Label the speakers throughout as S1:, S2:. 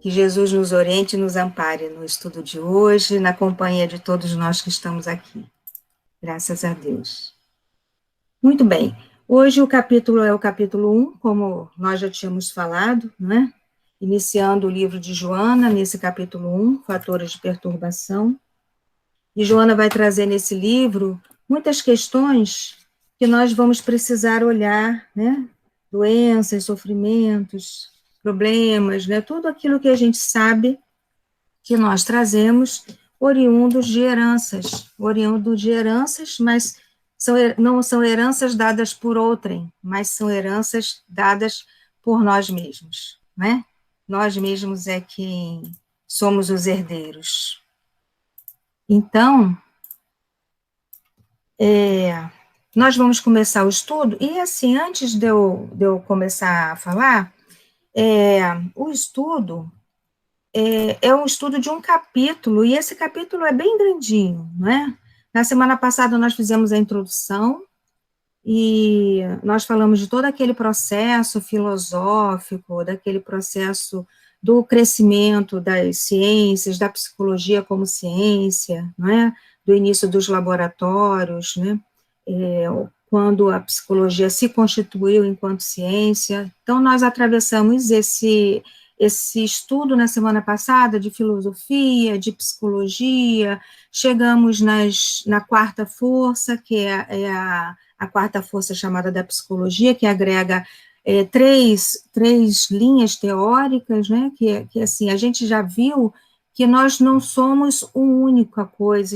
S1: Que Jesus nos oriente e nos ampare no estudo de hoje, na companhia de todos nós que estamos aqui. Graças a Deus. Muito bem. Hoje o capítulo é o capítulo 1, como nós já tínhamos falado, né? Iniciando o livro de Joana, nesse capítulo 1, Fatores de Perturbação. E Joana vai trazer nesse livro muitas questões que nós vamos precisar olhar, né? Doenças, sofrimentos, problemas, né? Tudo aquilo que a gente sabe que nós trazemos oriundos de heranças, mas não são heranças dadas por outrem, mas são heranças dadas por nós mesmos, né? Nós mesmos é quem somos os herdeiros. Então, nós vamos começar o estudo, e assim, antes de eu começar a falar, o estudo é um estudo de um capítulo, e esse capítulo é bem grandinho, não é? Na semana passada nós fizemos a introdução, e nós falamos de todo aquele processo filosófico, daquele processo do crescimento das ciências, da psicologia como ciência, não é? Do início dos laboratórios, né? Quando a psicologia se constituiu enquanto ciência. Então, nós atravessamos esse estudo na semana passada de filosofia, de psicologia, chegamos na quarta força, que é a quarta força chamada da psicologia, que agrega três linhas teóricas, né, que assim, a gente já viu que nós não somos uma única coisa,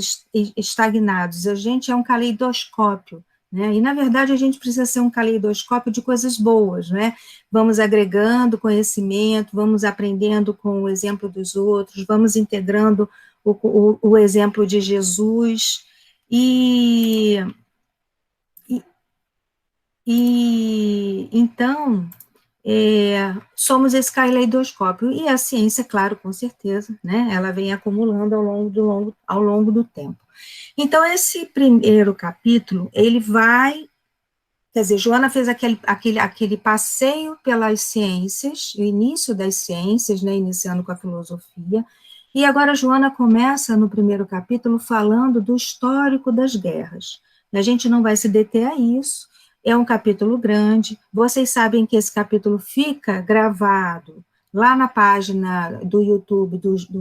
S1: estagnados, a gente é um caleidoscópio, né, e na verdade a gente precisa ser um caleidoscópio de coisas boas, né, vamos agregando conhecimento, vamos aprendendo com o exemplo dos outros, vamos integrando o exemplo de Jesus, então, somos esse caleidoscópio, e a ciência, claro, com certeza, né, ela vem acumulando ao longo do tempo. Então, esse primeiro capítulo, ele vai, quer dizer, Joana fez aquele passeio pelas ciências, o início das ciências, né, iniciando com a filosofia, e agora Joana começa no primeiro capítulo falando do histórico das guerras. A gente não vai se deter a isso, é um capítulo grande, vocês sabem que esse capítulo fica gravado lá na página do YouTube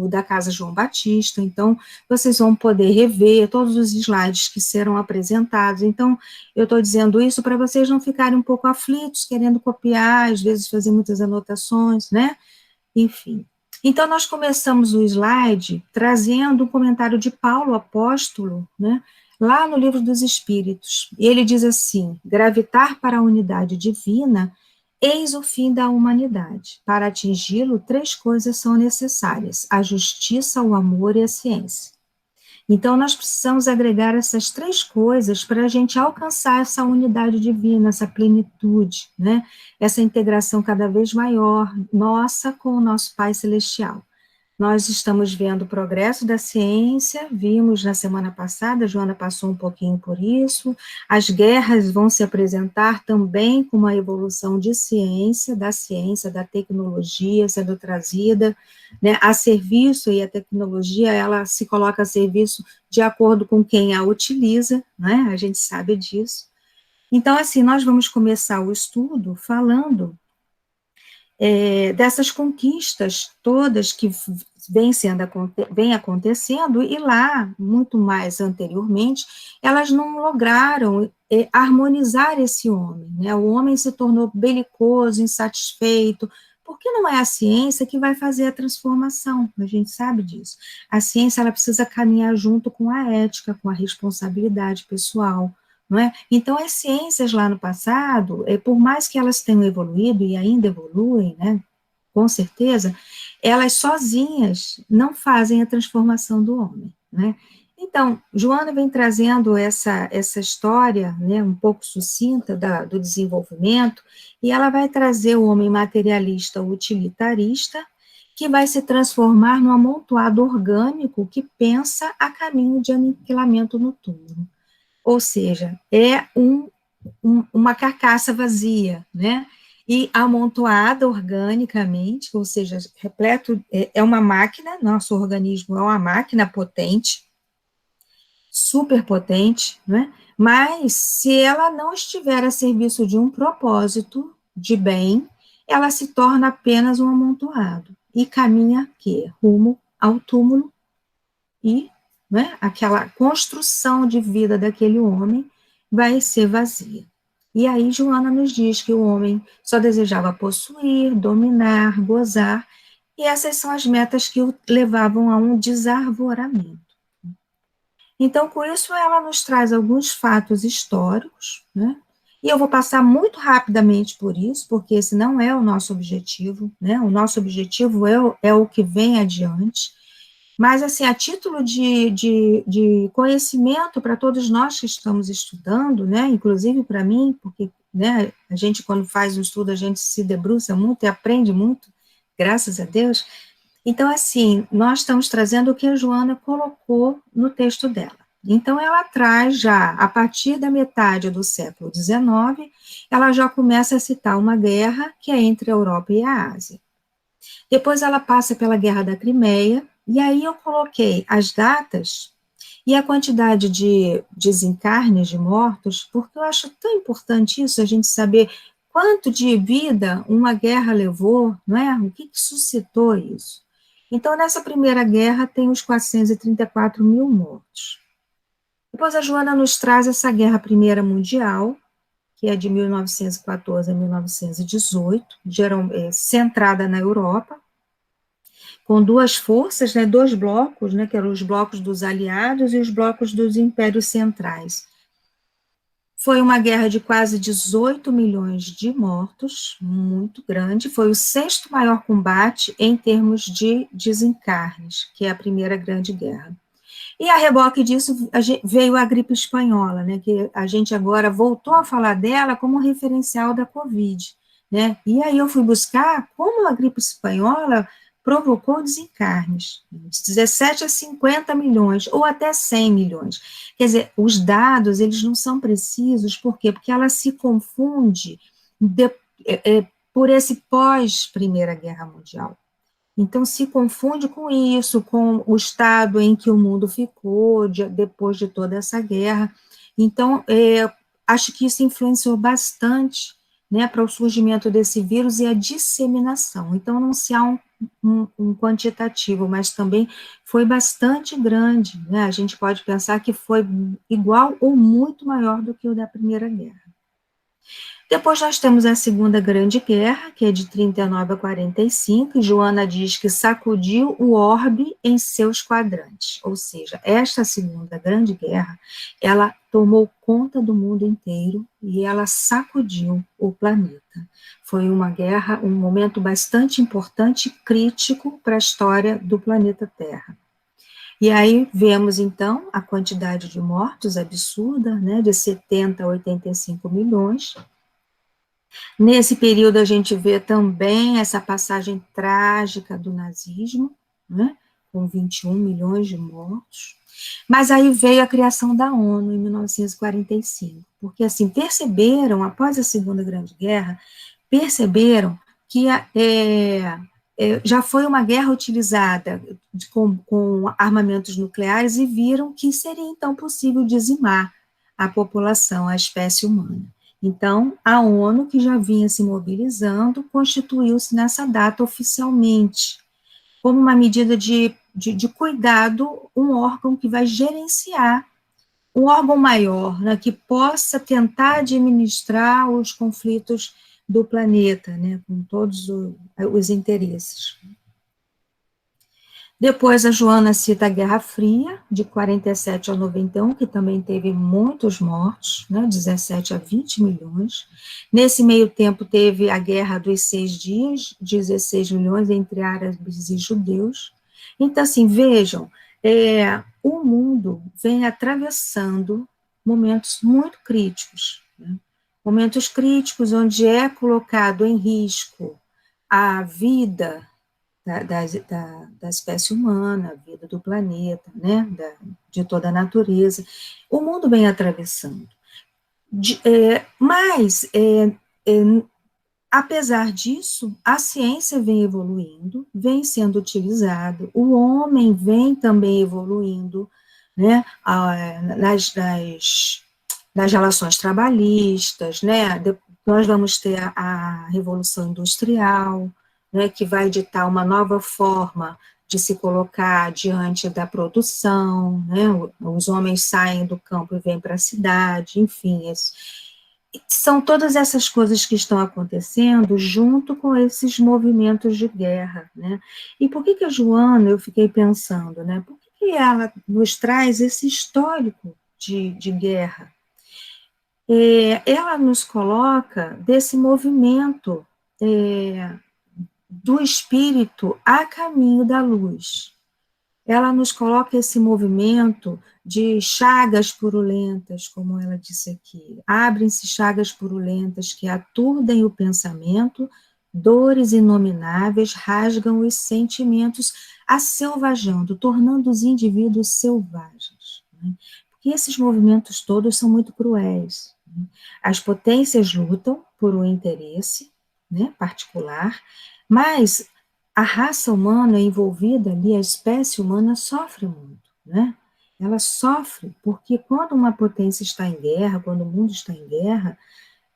S1: da Casa João Batista, então vocês vão poder rever todos os slides que serão apresentados. Então, eu estou dizendo isso para vocês não ficarem um pouco aflitos, querendo copiar, às vezes fazer muitas anotações, né? Enfim. Então, nós começamos o slide trazendo um comentário de Paulo, apóstolo, né? Lá no Livro dos Espíritos, e ele diz assim: gravitar para a unidade divina, eis o fim da humanidade. Para atingi-lo, três coisas são necessárias: a justiça, o amor e a ciência. Então, nós precisamos agregar essas três coisas para a gente alcançar essa unidade divina, essa plenitude, né? Essa integração cada vez maior, nossa com o nosso Pai Celestial. Nós estamos vendo o progresso da ciência, vimos na semana passada, a Joana passou um pouquinho por isso, as guerras vão se apresentar também com uma evolução de ciência, da tecnologia sendo trazida, né, a serviço, e a tecnologia, ela se coloca a serviço de acordo com quem a utiliza, né, a gente sabe disso. Então, assim, nós vamos começar o estudo falando dessas conquistas todas que vem acontecendo, e lá, muito mais anteriormente, elas não lograram harmonizar esse homem, né? O homem se tornou belicoso, insatisfeito, porque não é a ciência que vai fazer a transformação, a gente sabe disso. A ciência, ela precisa caminhar junto com a ética, com a responsabilidade pessoal, não é? Então, as ciências lá no passado, por mais que elas tenham evoluído e ainda evoluem, né, com certeza, elas sozinhas não fazem a transformação do homem, né? Então, Joana vem trazendo essa história, né, um pouco sucinta do desenvolvimento, e ela vai trazer o homem materialista utilitarista, que vai se transformar num amontoado orgânico que pensa a caminho de aniquilamento no túmulo. Ou seja, é uma carcaça vazia, né? e amontoada organicamente, ou seja, repleto, é uma máquina, nosso organismo é uma máquina potente, super potente, né? Mas se ela não estiver a serviço de um propósito de bem, ela se torna apenas um amontoado e caminha que rumo ao túmulo e, né, aquela construção de vida daquele homem vai ser vazia. E aí Joana nos diz que o homem só desejava possuir, dominar, gozar, e essas são as metas que o levavam a um desarvoramento. Então, com isso, ela nos traz alguns fatos históricos, né? E eu vou passar muito rapidamente por isso, porque esse não é o nosso objetivo, né? O nosso objetivo é o que vem adiante. Mas, assim, a título de conhecimento para todos nós que estamos estudando, né? Inclusive para mim, porque, né, a gente, quando faz um estudo, a gente se debruça muito e aprende muito, graças a Deus. Então, assim, nós estamos trazendo o que a Joana colocou no texto dela. Então, ela traz já, a partir da metade do século XIX, ela já começa a citar uma guerra que é entre a Europa e a Ásia. Depois ela passa pela Guerra da Crimeia, e aí eu coloquei as datas e a quantidade de desencarnes de mortos, porque eu acho tão importante isso, a gente saber quanto de vida uma guerra levou, não é? O que suscitou isso? Então, nessa primeira guerra, tem os 434 mil mortos. Depois, a Joana nos traz essa Guerra Primeira Mundial, que é de 1914 a 1918, centrada na Europa, com duas forças, né, dois blocos, né, que eram os blocos dos aliados e os blocos dos impérios centrais. Foi uma guerra de quase 18 milhões de mortos, muito grande, foi o sexto maior combate em termos de desencarnes, que é a Primeira Grande Guerra. E a reboque disso veio a gripe espanhola, né, que a gente agora voltou a falar dela como referencial da Covid, né, e aí eu fui buscar como a gripe espanhola provocou desencarnes, de 17 a 50 milhões, ou até 100 milhões. Quer dizer, os dados, eles não são precisos, por quê? Porque ela se confunde por esse pós-Primeira Guerra Mundial. Então, se confunde com isso, com o estado em que o mundo ficou depois de toda essa guerra. Então, acho que isso influenciou bastante, né, para o surgimento desse vírus e a disseminação. Então, não se há um quantitativo, mas também foi bastante grande, né? A gente pode pensar que foi igual ou muito maior do que o da Primeira Guerra. Depois nós temos a Segunda Grande Guerra, que é de 39 a 45, e Joana diz que sacudiu o orbe em seus quadrantes, ou seja, esta Segunda Grande Guerra, ela tomou conta do mundo inteiro e ela sacudiu o planeta. Foi uma guerra, um momento bastante importante e crítico para a história do planeta Terra. E aí vemos, então, a quantidade de mortos absurda, né, de 70 a 85 milhões. Nesse período, a gente vê também essa passagem trágica do nazismo, né, com 21 milhões de mortos. Mas aí veio a criação da ONU em 1945, porque, assim, perceberam, após a Segunda Grande Guerra, perceberam que já foi uma guerra utilizada com armamentos nucleares e viram que seria, então, possível dizimar a população, a espécie humana. Então, a ONU, que já vinha se mobilizando, constituiu-se nessa data oficialmente, como uma medida de cuidado, um órgão que vai gerenciar, um órgão maior, né, que possa tentar administrar os conflitos do planeta, né, com todos os interesses. Depois a Joana cita a Guerra Fria, de 47 a 91, que também teve muitos mortos, né, 17 a 20 milhões. Nesse meio tempo teve a Guerra dos 6 Dias, 16 milhões entre árabes e judeus. Então, assim, vejam, o mundo vem atravessando momentos muito críticos, né? Momentos críticos onde é colocado em risco a vida da espécie humana, a vida do planeta, né, de toda a natureza. O mundo vem atravessando. Mas apesar disso, a ciência vem evoluindo, vem sendo utilizado, o homem vem também evoluindo, né, nas relações trabalhistas, né, nós vamos ter a Revolução Industrial, né, que vai ditar uma nova forma de se colocar diante da produção, né, os homens saem do campo e vêm para a cidade, enfim, são todas essas coisas que estão acontecendo junto com esses movimentos de guerra, né? E por que a Joana, eu fiquei pensando, né? Por que ela nos traz esse histórico de guerra? Ela nos coloca desse movimento do espírito a caminho da luz. Ela nos coloca esse movimento de chagas purulentas, como ela disse aqui. Abrem-se chagas purulentas que aturdem o pensamento, dores inomináveis rasgam os sentimentos, aselvajando, tornando os indivíduos selvagens. Né? Porque esses movimentos todos são muito cruéis. Né? As potências lutam por um interesse, né, particular, mas a raça humana envolvida ali, a espécie humana sofre muito, né? Ela sofre porque quando uma potência está em guerra, quando o mundo está em guerra,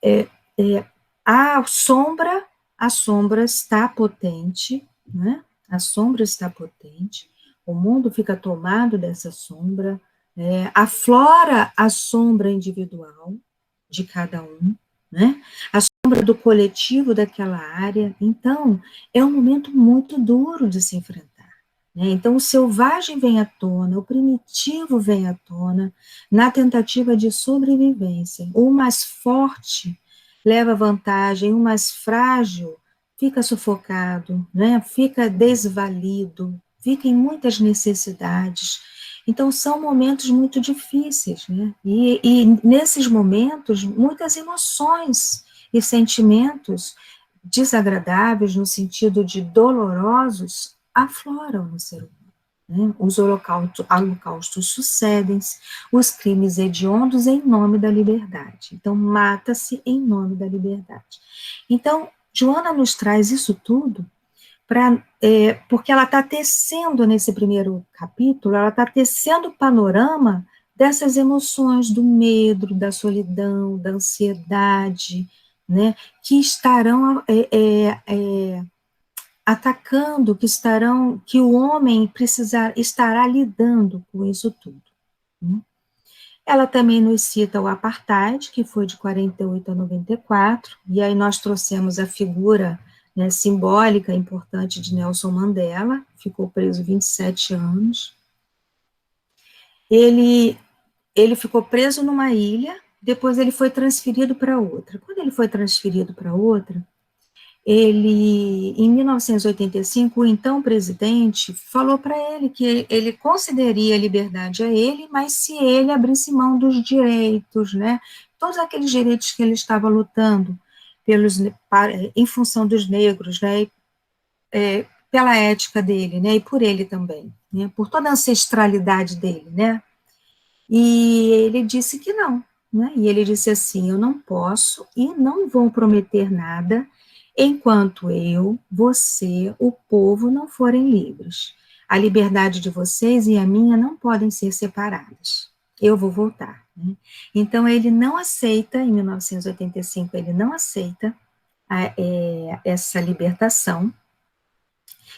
S1: é, é, a sombra está potente, né? A sombra está potente, o mundo fica tomado dessa sombra, aflora a sombra individual de cada um, né? A sombra do coletivo daquela área. Então, é um momento muito duro de se enfrentar. Né? Então, o selvagem vem à tona, o primitivo vem à tona, na tentativa de sobrevivência. O mais forte leva vantagem, o mais frágil fica sufocado, né? Fica desvalido, fica em muitas necessidades. Então, são momentos muito difíceis, né? E nesses momentos, muitas emoções e sentimentos desagradáveis, no sentido de dolorosos, afloram no ser humano. Né? Os holocaustos sucedem-se, os crimes hediondos em nome da liberdade. Então, mata-se em nome da liberdade. Então, Joana nos traz isso tudo porque ela está tecendo nesse primeiro capítulo, ela está tecendo o panorama dessas emoções do medo, da solidão, da ansiedade, né, que estarão atacando, que o homem estará lidando com isso tudo. Né? Ela também nos cita o apartheid, que foi de 48 a 94, e aí nós trouxemos a figura, né, simbólica, importante de Nelson Mandela, ficou preso 27 anos. Ele ficou preso numa ilha, depois ele foi transferido para outra. Quando ele foi transferido para outra, em 1985, o então presidente falou para ele que ele concederia liberdade a ele, mas se ele abrisse mão dos direitos, né, todos aqueles direitos que ele estava lutando em função dos negros, né, pela ética dele, né, e por ele também, né, por toda a ancestralidade dele, né, e ele disse que não, né, e ele disse assim, eu não posso e não vou prometer nada enquanto eu, você, o povo não forem livres. A liberdade de vocês e a minha não podem ser separadas. Eu vou voltar. Né? Então, ele não aceita, em 1985, ele não aceita essa libertação,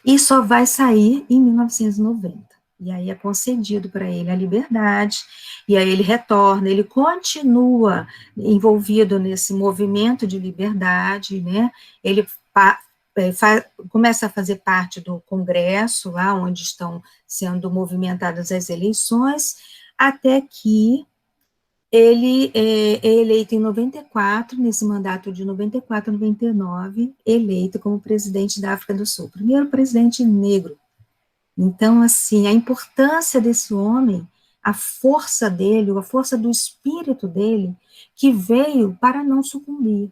S1: e só vai sair em 1990. E aí é concedido para ele a liberdade, e aí ele retorna, ele continua envolvido nesse movimento de liberdade, né? Ele começa a fazer parte do Congresso, lá onde estão sendo movimentadas as eleições, até que ele é eleito em 94, nesse mandato de 94 a 99, eleito como presidente da África do Sul, primeiro presidente negro. Então, assim, a importância desse homem, a força dele, a força do espírito dele, que veio para não sucumbir.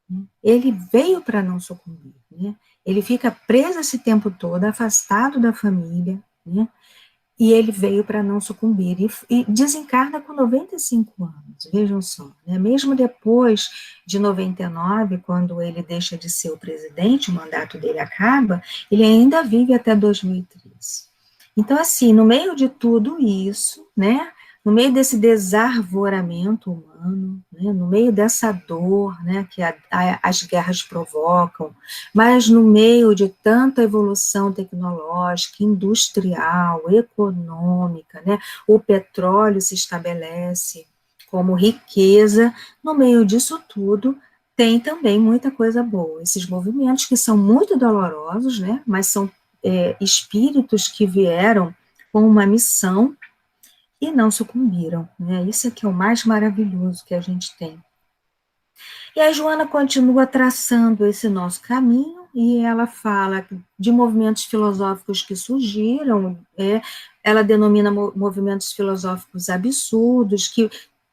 S1: Né? Ele veio para não sucumbir. Né? Ele fica preso esse tempo todo, afastado da família, né? E ele veio para não sucumbir, e desencarna com 95 anos, vejam só, né? Mesmo depois de 99, quando ele deixa de ser o presidente, o mandato dele acaba, ele ainda vive até 2013. Então, assim, no meio de tudo isso, né, no meio desse desarvoramento humano, né, no meio dessa dor, né, que as guerras provocam, mas no meio de tanta evolução tecnológica, industrial, econômica, né, o petróleo se estabelece como riqueza, no meio disso tudo, tem também muita coisa boa. Esses movimentos que são muito dolorosos, né, mas são espíritos que vieram com uma missão e não sucumbiram, né? Isso é que é o mais maravilhoso que a gente tem. E a Joana continua traçando esse nosso caminho, e ela fala de movimentos filosóficos que surgiram, ela denomina movimentos filosóficos absurdos, que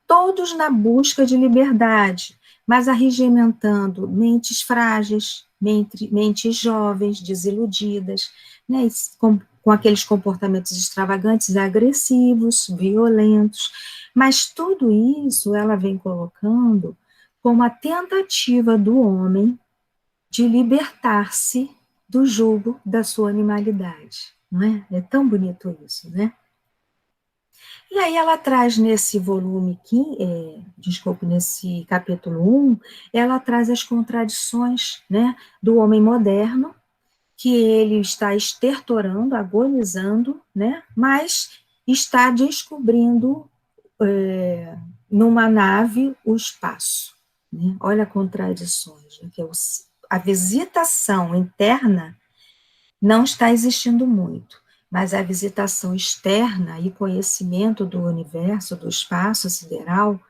S1: todos na busca de liberdade, mas arregimentando mentes frágeis, mentes jovens, desiludidas, né, com aqueles comportamentos extravagantes, agressivos, violentos. Mas tudo isso ela vem colocando como a tentativa do homem de libertar-se do jugo da sua animalidade, não é? É tão bonito isso, né? E aí ela traz nesse volume, nesse capítulo 1, ela traz as contradições, né, do homem moderno, que ele está estertorando, agonizando, né, mas está descobrindo numa nave o espaço. Né? Olha contradições, né? Que a visitação interna não está existindo muito, mas a visitação externa e conhecimento do universo, do espaço sideral,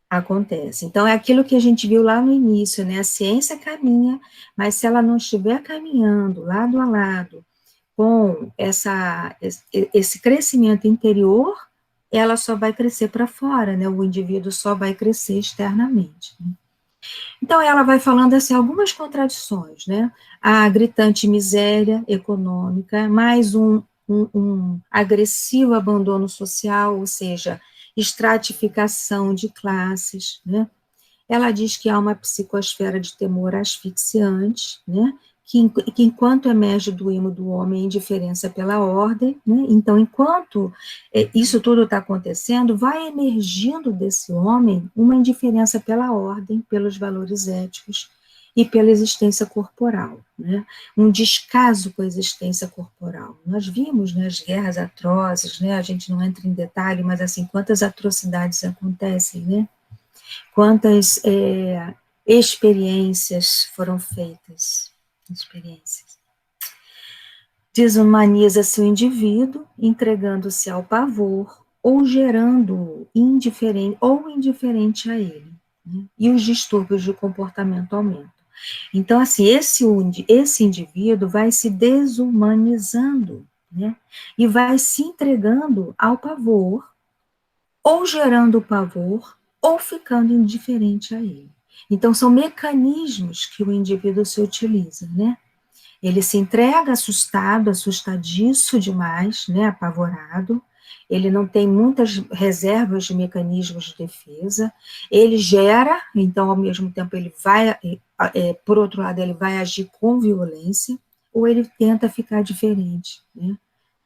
S1: acontece. Então, é aquilo que a gente viu lá no início, né? A ciência caminha, mas se ela não estiver caminhando lado a lado com esse crescimento interior, ela só vai crescer para fora, né? O indivíduo só vai crescer externamente. Né? Então, ela vai falando assim, algumas contradições, né? A gritante miséria econômica, mais um agressivo abandono social, ou seja, estratificação de classes, né? Ela diz que há uma psicosfera de temor asfixiante, né? Que enquanto emerge do imo do homem a indiferença pela ordem, né? Então, enquanto isso tudo está acontecendo, vai emergindo desse homem uma indiferença pela ordem, pelos valores éticos e pela existência corporal, né? Um descaso com a existência corporal. Nós vimos, né, as guerras atrozes, né? A gente não entra em detalhe, mas assim, quantas atrocidades acontecem, né? Quantas experiências foram feitas, experiências. Desumaniza-se o indivíduo, entregando-se ao pavor, ou gerando indiferente a ele. Né? E os distúrbios de comportamento aumentam. Então, assim, esse indivíduo vai se desumanizando, né? E vai se entregando ao pavor, ou gerando pavor, ou ficando indiferente a ele. Então, são mecanismos que o indivíduo se utiliza, né? Ele se entrega assustado, assustadiço demais, né, apavorado, ele não tem muitas reservas de mecanismos de defesa, ele gera, então, ao mesmo tempo, ele vai, por outro lado, ele vai agir com violência, ou ele tenta ficar diferente, né?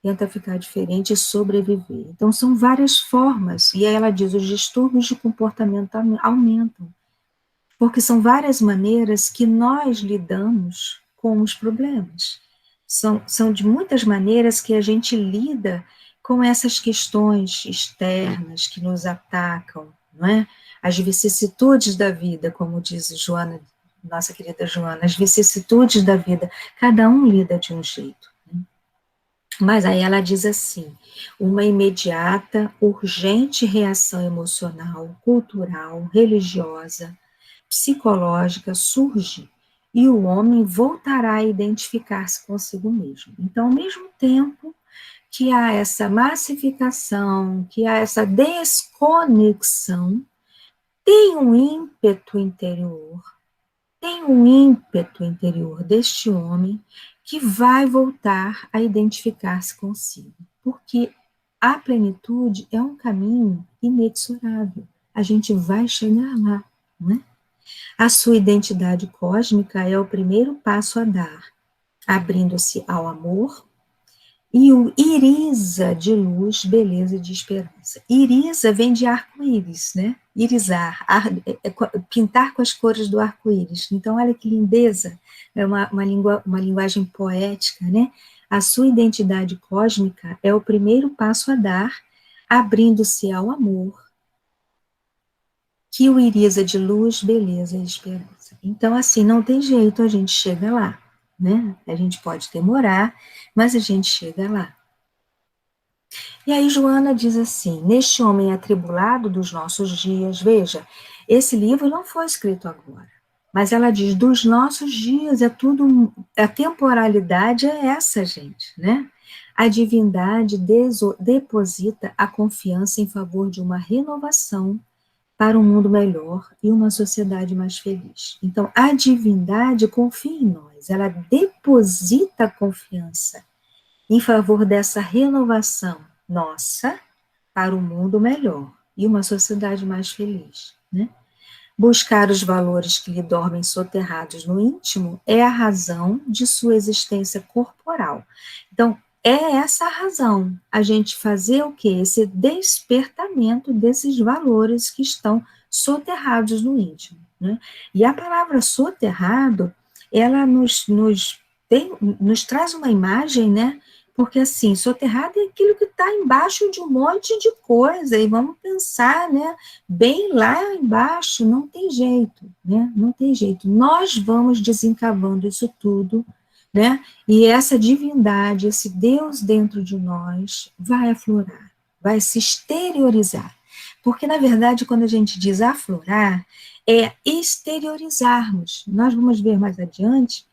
S1: Tenta ficar diferente e sobreviver. Então, são várias formas, e aí ela diz, os distúrbios de comportamento aumentam, porque são várias maneiras que nós lidamos com os problemas. São de muitas maneiras que a gente lida com essas questões externas que nos atacam, não é? As vicissitudes da vida, como diz Joana, nossa querida Joana, as vicissitudes da vida, cada um lida de um jeito. Mas aí ela diz assim, uma imediata, urgente reação emocional, cultural, religiosa, psicológica surge e o homem voltará a identificar-se consigo mesmo. Então, ao mesmo tempo que há essa massificação, que há essa desconexão, tem um ímpeto interior deste homem que vai voltar a identificar-se consigo. Porque a plenitude é um caminho inexorável. A gente vai chegar lá, né? A sua identidade cósmica é o primeiro passo a dar, abrindo-se ao amor, e o iriza de luz, beleza e de esperança. Iriza vem de arco-íris, né? Irisar, pintar com as cores do arco-íris. Então, olha que lindeza, é uma linguagem poética, né? A sua identidade cósmica é o primeiro passo a dar, abrindo-se ao amor, que o iriza de luz, beleza e esperança. Então, assim, não tem jeito, a gente chega lá, né? A gente pode demorar, mas a gente chega lá. E aí Joana diz assim, neste homem atribulado dos nossos dias, veja, esse livro não foi escrito agora, mas ela diz, dos nossos dias, é tudo, a temporalidade é essa, gente, né? A divindade deposita a confiança em favor de uma renovação para um mundo melhor e uma sociedade mais feliz. Então, a divindade confia em nós, ela deposita a confiança em favor dessa renovação nossa para um mundo melhor e uma sociedade mais feliz, né? Buscar os valores que lhe dormem soterrados no íntimo é a razão de sua existência corporal. Então, é essa a razão, a gente fazer o quê? Esse despertamento desses valores que estão soterrados no íntimo, né? E a palavra soterrado, ela nos traz uma imagem, né? Porque, assim, soterrado é aquilo que está embaixo de um monte de coisa, e vamos pensar, né? Bem lá embaixo, não tem jeito, né? Não tem jeito. Nós vamos desencavando isso tudo, né? E essa divindade, esse Deus dentro de nós, vai aflorar, vai se exteriorizar. Porque, na verdade, quando a gente diz aflorar, é exteriorizarmos. Nós vamos ver mais adiante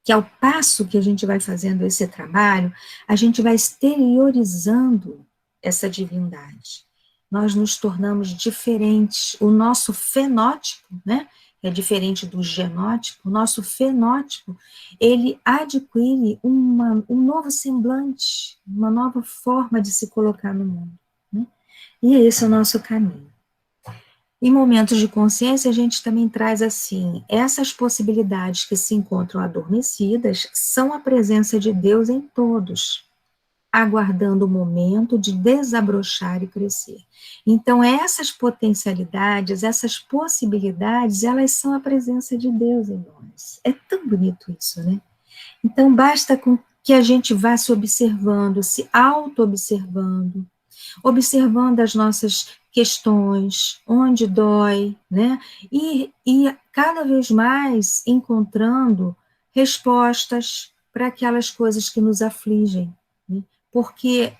S1: que ao passo que a gente vai fazendo esse trabalho, a gente vai exteriorizando essa divindade. Nós nos tornamos diferentes, o nosso fenótipo, né, é diferente do genótipo, o nosso fenótipo, ele adquire um novo semblante, uma nova forma de se colocar no mundo, né? E esse é o nosso caminho. Em momentos de consciência, a gente também traz assim, essas possibilidades que se encontram adormecidas são a presença de Deus em todos, aguardando o momento de desabrochar e crescer. Então, essas potencialidades, essas possibilidades, elas são a presença de Deus em nós. É tão bonito isso, né? Então, basta com que a gente vá se observando, se auto-observando, observando as nossas questões, onde dói, né? E cada vez mais encontrando respostas para aquelas coisas que nos afligem, né? Porque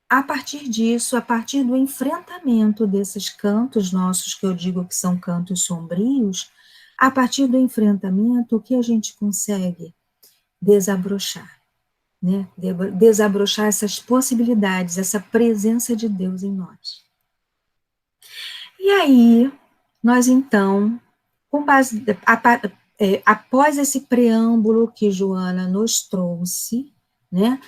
S1: a partir disso, a partir do enfrentamento desses cantos nossos, que eu digo que são cantos sombrios, a partir do enfrentamento, o que a gente consegue? Desabrochar, né? Desabrochar essas possibilidades, essa presença de Deus em nós. E aí, nós então, com base, após esse preâmbulo que Joana nos trouxe, né,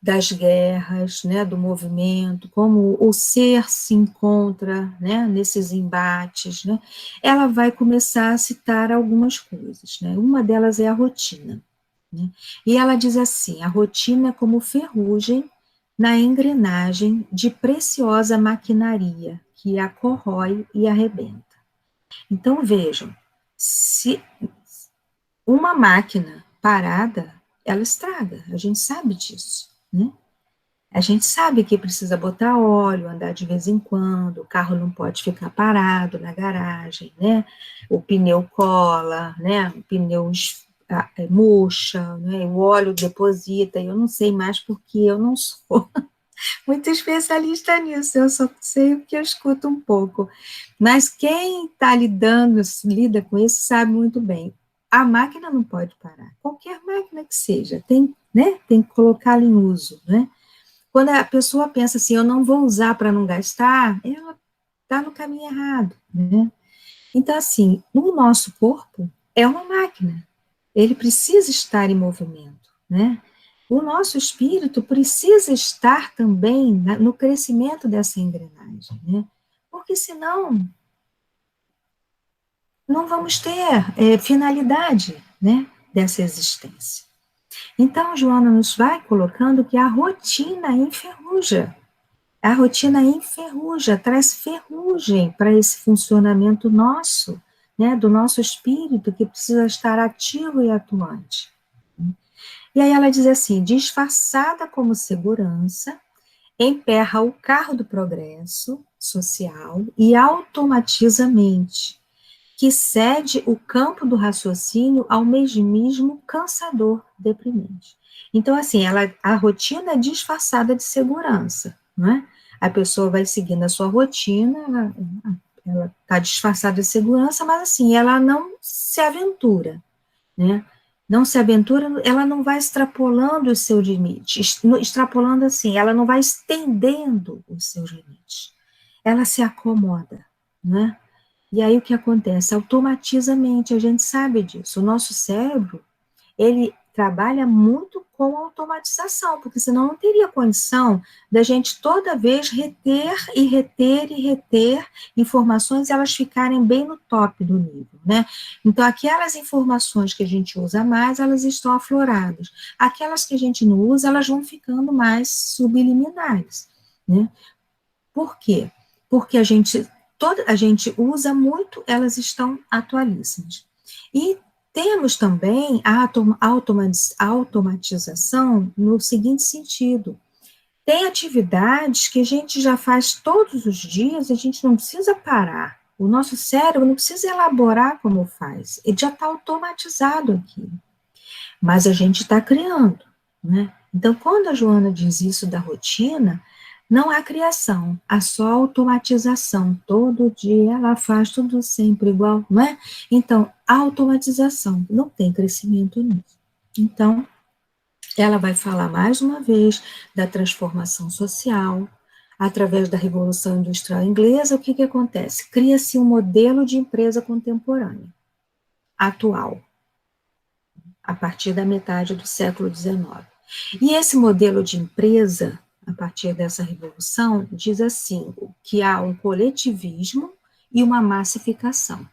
S1: das guerras, né, do movimento, como o ser se encontra, né, nesses embates, né, ela vai começar a citar algumas coisas, né, uma delas é a rotina, né, e ela diz assim, a rotina é como ferrugem na engrenagem de preciosa maquinaria que a corrói e arrebenta. Então vejam, se uma máquina parada, ela estraga, a gente sabe disso, né? A gente sabe que precisa botar óleo, andar de vez em quando, o carro não pode ficar parado na garagem, né? O pneu cola, né? O pneu murcha, né? O óleo deposita, eu não sei mais porque eu não sou muito especialista nisso, eu só sei o que eu escuto um pouco. Mas quem está lida com isso sabe muito bem. A máquina não pode parar, qualquer máquina que seja, tem, né? Tem que colocá-la em uso, né? Quando a pessoa pensa assim, eu não vou usar para não gastar, ela está no caminho errado, né? Então, assim, o nosso corpo é uma máquina, ele precisa estar em movimento, né? o nosso espírito precisa estar também no crescimento dessa engrenagem, né? Porque senão não vamos ter finalidade, né, dessa existência. Então, Joana nos vai colocando que a rotina enferruja. A rotina enferruja, traz ferrugem para esse funcionamento nosso, né, do nosso espírito, que precisa estar ativo e atuante. E aí ela diz assim, disfarçada como segurança, emperra o carro do progresso social e automatiza a mente, que cede o campo do raciocínio ao mesmismo cansador, deprimente. Então, assim, a rotina é disfarçada de segurança, não é? A pessoa vai seguindo a sua rotina, ela está disfarçada de segurança, mas assim, ela não se aventura, né? Não se aventura, ela não vai extrapolando os seus limites, extrapolando assim, ela não vai estendendo os seus limites, ela se acomoda, né? E aí o que acontece? Automatiza a mente, a gente sabe disso. O nosso cérebro, ele trabalha muito com automatização, porque senão não teria condição da gente toda vez reter e reter e reter informações e elas ficarem bem no top do nível, né? Então, aquelas informações que a gente usa mais, elas estão afloradas. Aquelas que a gente não usa, elas vão ficando mais subliminares, né? Por quê? Porque a gente usa muito, elas estão atualíssimas. E temos também a automatização no seguinte sentido: tem atividades que a gente já faz todos os dias, a gente não precisa parar. O nosso cérebro não precisa elaborar como faz, ele já está automatizado aqui. Mas a gente está criando, né? Então, quando a Joana diz isso da rotina, não há criação, há só automatização. Todo dia ela faz tudo sempre igual, não é? Então, automatização, não tem crescimento nisso. Então, ela vai falar mais uma vez da transformação social, através da Revolução Industrial Inglesa. O que acontece? Cria-se um modelo de empresa contemporânea, atual, a partir da metade do século XIX. E esse modelo de empresa, a partir dessa revolução, diz assim, que há um coletivismo e uma massificação.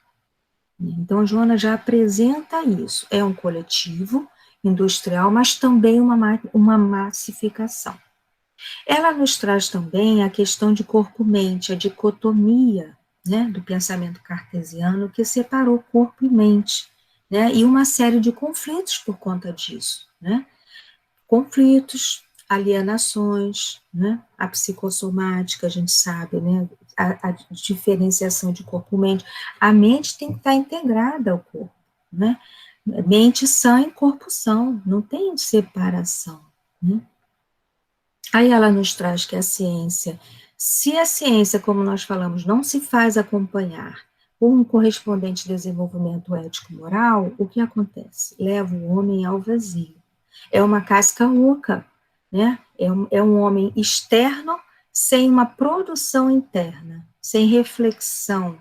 S1: Então, a Joana já apresenta isso. É um coletivo industrial, mas também uma massificação. Ela nos traz também a questão de corpo-mente, a dicotomia, né, do pensamento cartesiano que separou corpo e mente, né, e uma série de conflitos por conta disso, né, conflitos, alienações, né, a psicossomática, a gente sabe, né, a diferenciação de corpo-mente, a mente tem que estar integrada ao corpo, né, mente sã e corpo são, não tem separação, né. Aí ela nos traz que a ciência, se a ciência, como nós falamos, não se faz acompanhar por um correspondente desenvolvimento ético-moral, o que acontece? Leva o homem ao vazio. É uma casca oca, né? É um homem externo sem uma produção interna, sem reflexão,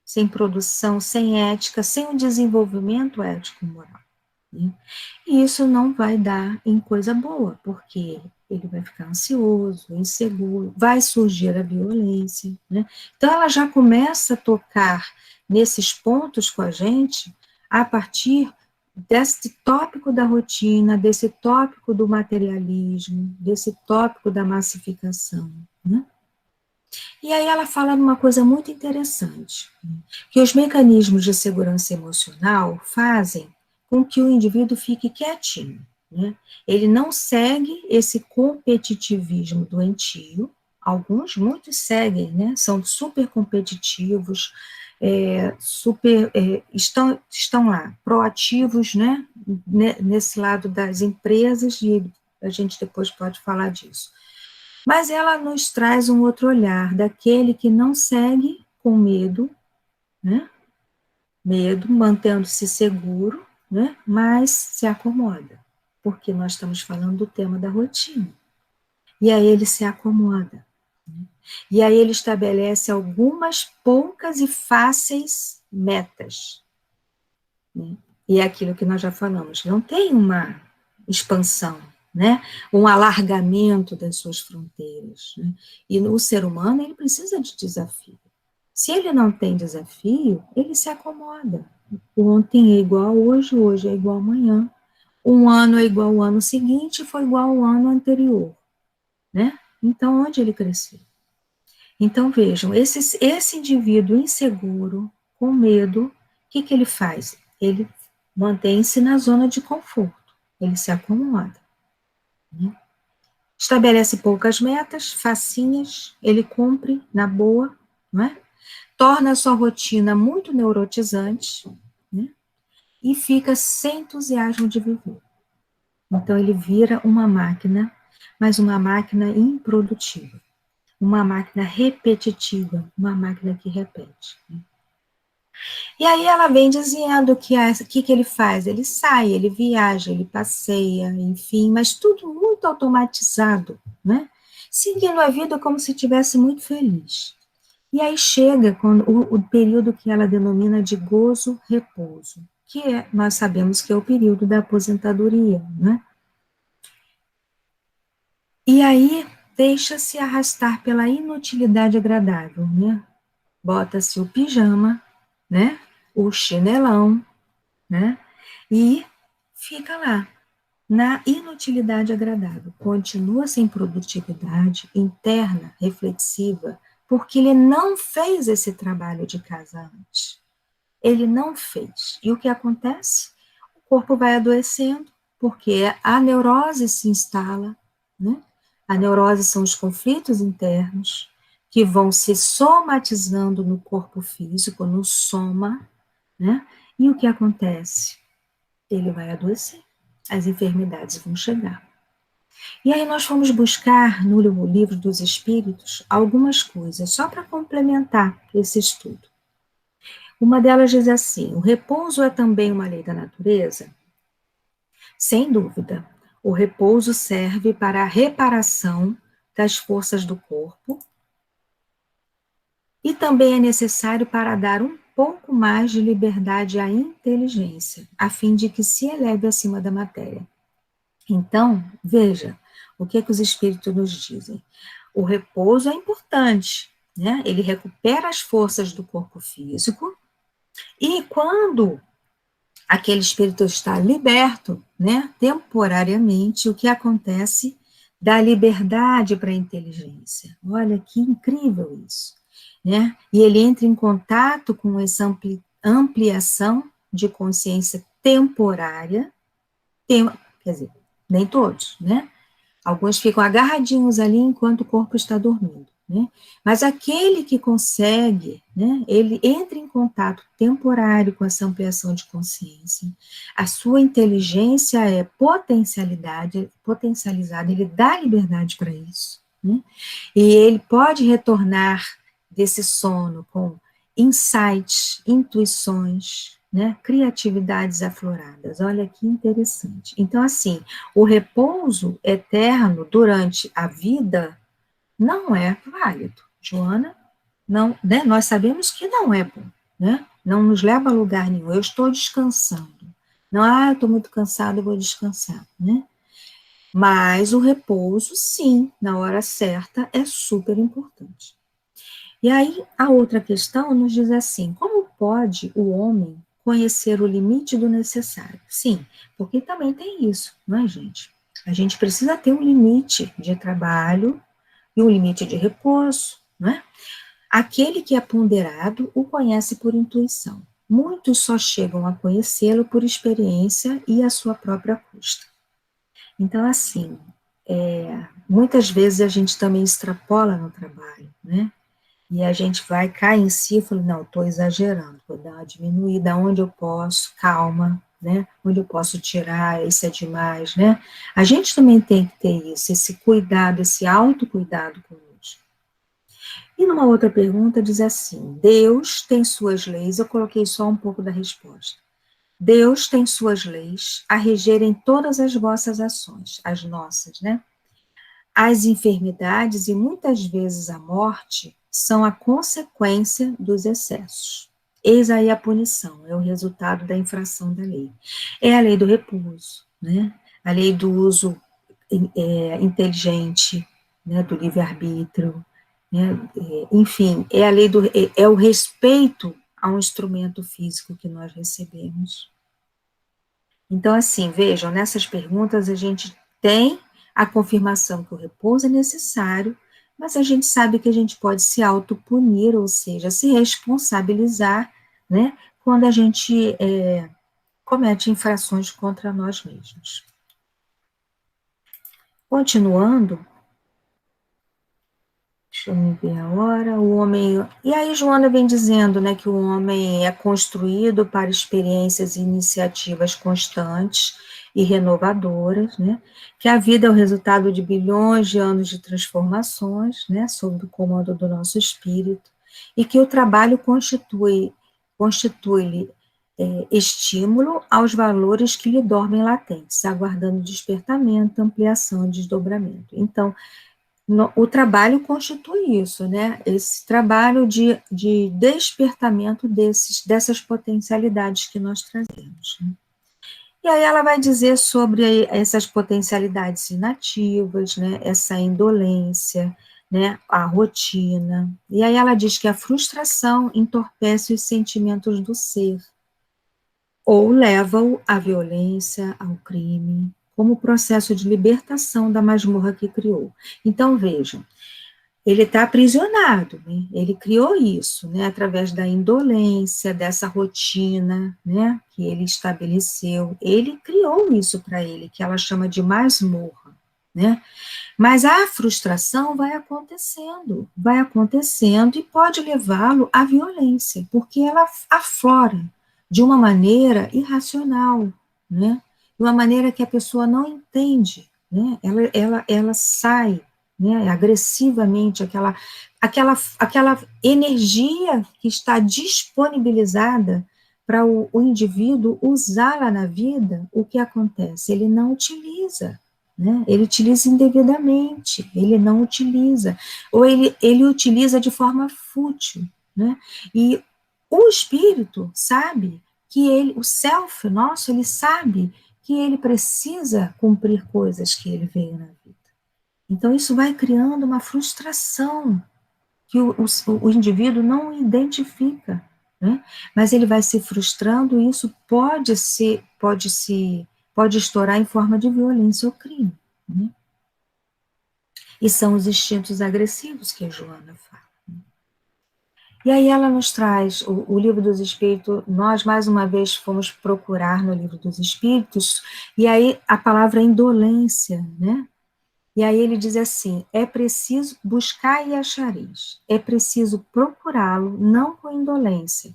S1: sem produção, sem ética, sem um desenvolvimento ético-moral. Né? E isso não vai dar em coisa boa, porque ele vai ficar ansioso, inseguro, vai surgir a violência, né? Então ela já começa a tocar nesses pontos com a gente a partir desse tópico da rotina, desse tópico do materialismo, desse tópico da massificação, né? E aí ela fala numa coisa muito interessante, que os mecanismos de segurança emocional fazem com que o indivíduo fique quietinho, né? Ele não segue esse competitivismo doentio, alguns, muitos seguem, né? São super competitivos, estão lá, proativos, né? Nesse lado das empresas, e a gente depois pode falar disso. Mas ela nos traz um outro olhar, daquele que não segue com medo, né? Medo, mantendo-se seguro, né? Mas se acomoda, porque nós estamos falando do tema da rotina. E aí ele se acomoda. Né? E aí ele estabelece algumas poucas e fáceis metas. Né? E é aquilo que nós já falamos, não tem uma expansão, né? Um alargamento das suas fronteiras, né? E o ser humano, ele precisa de desafio. Se ele não tem desafio, ele se acomoda. Ontem é igual hoje, hoje é igual amanhã. Um ano é igual ao ano seguinte, foi igual ao ano anterior, né? Então, onde ele cresceu? Então, vejam, esse indivíduo inseguro, com medo, o que ele faz? Ele mantém-se na zona de conforto, ele se acomoda, né? Estabelece poucas metas, facinhas, ele cumpre na boa, não é? Torna a sua rotina muito neurotizante, né? E fica sem entusiasmo de viver. Então, ele vira uma máquina, mas uma máquina improdutiva, uma máquina repetitiva, uma máquina que repete. E aí ela vem dizendo que ele faz? Ele sai, ele viaja, ele passeia, enfim, mas tudo muito automatizado, né? Seguindo a vida como se estivesse muito feliz. E aí chega quando, o período que ela denomina de gozo-repouso, que nós sabemos que é o período da aposentadoria, né? E aí deixa-se arrastar pela inutilidade agradável, né? Bota-se o pijama, né? O chinelão, né? E fica lá, na inutilidade agradável. Continua sem produtividade interna, reflexiva, porque ele não fez esse trabalho de casa antes. Ele não fez. E o que acontece? O corpo vai adoecendo, porque a neurose se instala, né? A neurose são os conflitos internos que vão se somatizando no corpo físico, no soma, né? E o que acontece? Ele vai adoecer, as enfermidades vão chegar. E aí nós fomos buscar no livro dos Espíritos algumas coisas, só para complementar esse estudo. Uma delas diz assim: o repouso é também uma lei da natureza? Sem dúvida. O repouso serve para a reparação das forças do corpo e também é necessário para dar um pouco mais de liberdade à inteligência, a fim de que se eleve acima da matéria. Então, veja, o que os espíritos nos dizem? O repouso é importante, né? Ele recupera as forças do corpo físico e quando aquele espírito está liberto, né, temporariamente, o que acontece? Dá liberdade para a inteligência. Olha que incrível isso, né? E ele entra em contato com essa ampliação de consciência temporária, quer dizer, nem todos, né? Alguns ficam agarradinhos ali enquanto o corpo está dormindo, né? Mas aquele que consegue, né, ele entra em contato temporário com essa ampliação de consciência, a sua inteligência é potencializada, ele dá liberdade para isso, né? E ele pode retornar desse sono com insights, intuições, né, criatividades afloradas. Olha que interessante. Então, assim, o repouso eterno durante a vida não é válido. Joana, não, né? Nós sabemos que não é bom, né? Não nos leva a lugar nenhum. Eu estou descansando. Não, eu estou muito cansado, eu vou descansar, né? Mas o repouso, sim, na hora certa, é super importante. E aí, a outra questão nos diz assim: como pode o homem conhecer o limite do necessário? Sim, porque também tem isso, não é, gente? A gente precisa ter um limite de trabalho e um limite de repouso, não é? Aquele que é ponderado o conhece por intuição. Muitos só chegam a conhecê-lo por experiência e à sua própria custa. Então, assim, muitas vezes a gente também extrapola no trabalho, né? E a gente vai cair em si e fala, não, estou exagerando, vou dar uma diminuída onde eu posso, calma, né? Onde eu posso tirar, isso é demais, né? A gente também tem que ter isso, esse cuidado, esse autocuidado conosco. E numa outra pergunta diz assim, Deus tem suas leis, eu coloquei só um pouco da resposta. Deus tem suas leis a regerem todas as vossas ações, as nossas, né? As enfermidades e muitas vezes a morte são a consequência dos excessos. Eis aí a punição, é o resultado da infração da lei. É a lei do repouso, né? A lei do uso inteligente, né, do livre-arbítrio, né, enfim, é a lei do, é o respeito ao instrumento físico que nós recebemos. Então, assim, vejam, nessas perguntas a gente tem a confirmação que o repouso é necessário, mas a gente sabe que a gente pode se autopunir, ou seja, se responsabilizar, né, quando a gente comete infrações contra nós mesmos. Continuando, deixa eu me ver a hora, o homem... E aí Joana vem dizendo, né, que o homem é construído para experiências e iniciativas constantes e renovadoras, né, que a vida é o resultado de bilhões de anos de transformações, né, sob o comando do nosso espírito, e que o trabalho constitui-lhe estímulo aos valores que lhe dormem latentes, aguardando despertamento, ampliação e desdobramento. Então, o trabalho constitui isso, né? Esse trabalho de despertamento dessas potencialidades que nós trazemos. Né? E aí ela vai dizer sobre essas potencialidades inativas, né? Essa indolência, né? A rotina. E aí ela diz que a frustração entorpece os sentimentos do ser, ou leva-o à violência, ao crime, como processo de libertação da masmorra que criou. Então, vejam, ele está aprisionado, né? Ele criou isso, né? Através da indolência, dessa rotina, né? Que ele estabeleceu. Ele criou isso para ele, que ela chama de masmorra, né? Mas a frustração vai acontecendo e pode levá-lo à violência, porque ela aflora de uma maneira irracional, né? De uma maneira que a pessoa não entende, né? Ela sai, né? Agressivamente, aquela energia que está disponibilizada para o indivíduo usá-la na vida, o que acontece? Ele não utiliza, né? Ele utiliza indevidamente, ele não utiliza, ou ele utiliza de forma fútil, né? E o espírito sabe que ele, o self nosso, ele sabe que ele precisa cumprir coisas que ele veio na vida. Então isso vai criando uma frustração que o indivíduo não identifica, né? Mas ele vai se frustrando e isso pode estourar em forma de violência ou crime, né? E são os instintos agressivos que a Joana fala. E aí ela nos traz o Livro dos Espíritos, nós mais uma vez fomos procurar no Livro dos Espíritos, e aí a palavra indolência, né? E aí ele diz assim, é preciso buscar e achareis, é preciso procurá-lo, não com indolência,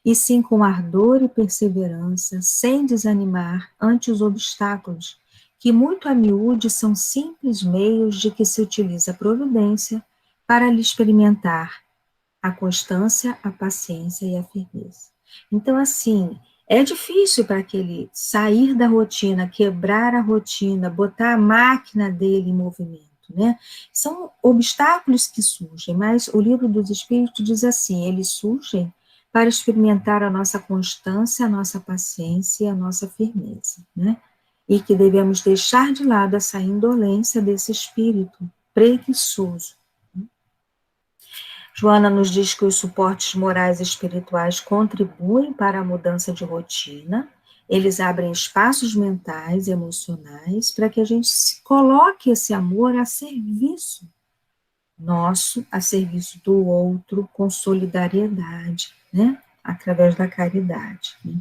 S1: e sim com ardor e perseverança, sem desanimar ante os obstáculos, que muito a miúde são simples meios de que se utiliza a providência para lhe experimentar a constância, a paciência e a firmeza. Então, assim, é difícil para aquele sair da rotina, quebrar a rotina, botar a máquina dele em movimento, né? São obstáculos que surgem, mas o Livro dos Espíritos diz assim, eles surgem para experimentar a nossa constância, a nossa paciência e a nossa firmeza, né? E que devemos deixar de lado essa indolência desse espírito preguiçoso. Joana nos diz que os suportes morais e espirituais contribuem para a mudança de rotina, eles abrem espaços mentais e emocionais para que a gente coloque esse amor a serviço nosso, a serviço do outro, com solidariedade, né? Através da caridade. Né?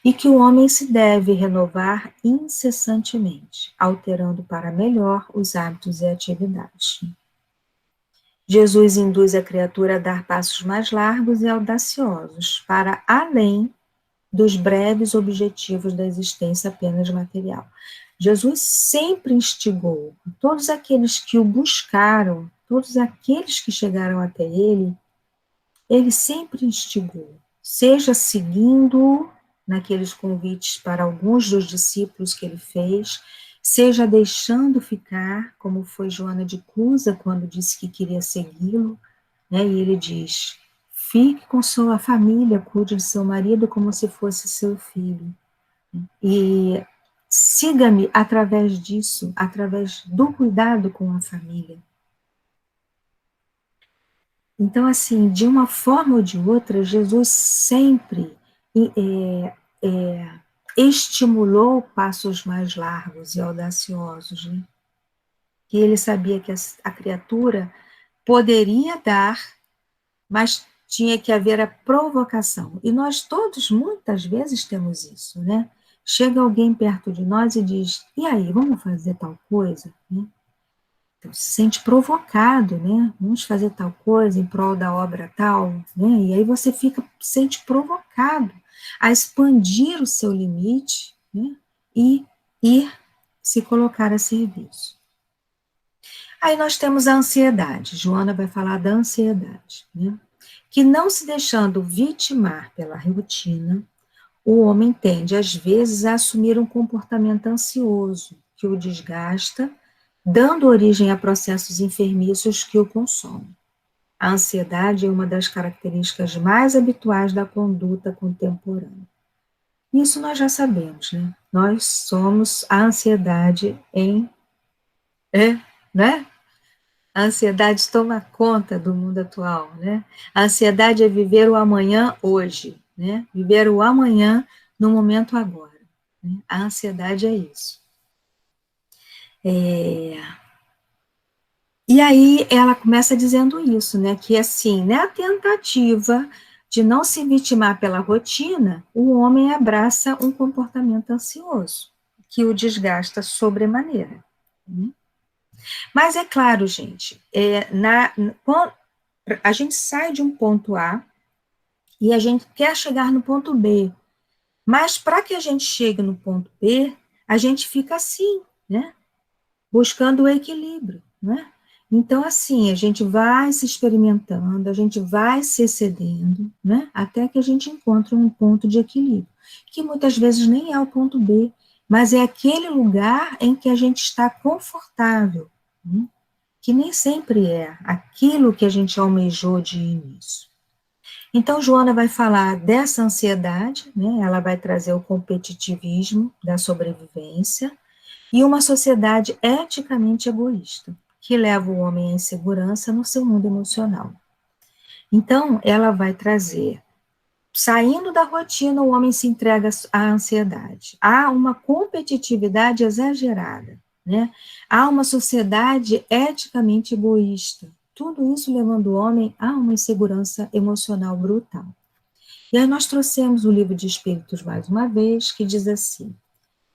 S1: E que o homem se deve renovar incessantemente, alterando para melhor os hábitos e atividades. Jesus induz a criatura a dar passos mais largos e audaciosos, para além dos breves objetivos da existência apenas material. Jesus sempre instigou todos aqueles que o buscaram, todos aqueles que chegaram até ele sempre instigou, seja seguindo naqueles convites para alguns dos discípulos que ele fez, seja deixando ficar, como foi Joana de Cusa, quando disse que queria segui-lo, né? E ele diz, fique com sua família, cuide de seu marido como se fosse seu filho. E siga-me através disso, através do cuidado com a família. Então, assim, de uma forma ou de outra, Jesus sempre estimulou passos mais largos e audaciosos, né? Que ele sabia que a criatura poderia dar, mas tinha que haver a provocação. E nós todos, muitas vezes, temos isso, né? Chega alguém perto de nós e diz, e aí, vamos fazer tal coisa? Né? Então, se sente provocado, né? Vamos fazer tal coisa em prol da obra tal, né? E aí você sente provocado a expandir o seu limite, né? E ir se colocar a serviço. Aí nós temos a ansiedade. Joana vai falar da ansiedade, né? Que não se deixando vitimar pela rotina, o homem tende, às vezes, a assumir um comportamento ansioso, que o desgasta, dando origem a processos enfermiços que o consomem. A ansiedade é uma das características mais habituais da conduta contemporânea. Isso nós já sabemos, né? Nós somos a ansiedade né? A ansiedade toma conta do mundo atual, né? A ansiedade é viver o amanhã hoje, né? Viver o amanhã no momento agora. Né? A ansiedade é isso. E aí ela começa dizendo isso, né? Que assim, na tentativa de não se vitimar pela rotina, o homem abraça um comportamento ansioso, que o desgasta sobremaneira. Né? Mas é claro, gente, a gente sai de um ponto A e a gente quer chegar no ponto B. Mas para que a gente chegue no ponto B, a gente fica assim, né? Buscando o equilíbrio, né? Então, assim, a gente vai se experimentando, a gente vai se excedendo, né? Até que a gente encontre um ponto de equilíbrio, que muitas vezes nem é o ponto B, mas é aquele lugar em que a gente está confortável, né? Que nem sempre é aquilo que a gente almejou de início. Então, Joana vai falar dessa ansiedade, né? Ela vai trazer o competitivismo da sobrevivência e uma sociedade eticamente egoísta, que leva o homem à insegurança no seu mundo emocional. Então, ela vai trazer, saindo da rotina, o homem se entrega à ansiedade. Há uma competitividade exagerada, né? Há uma sociedade eticamente egoísta. Tudo isso levando o homem a uma insegurança emocional brutal. E aí nós trouxemos o livro de Espíritos mais uma vez, que diz assim: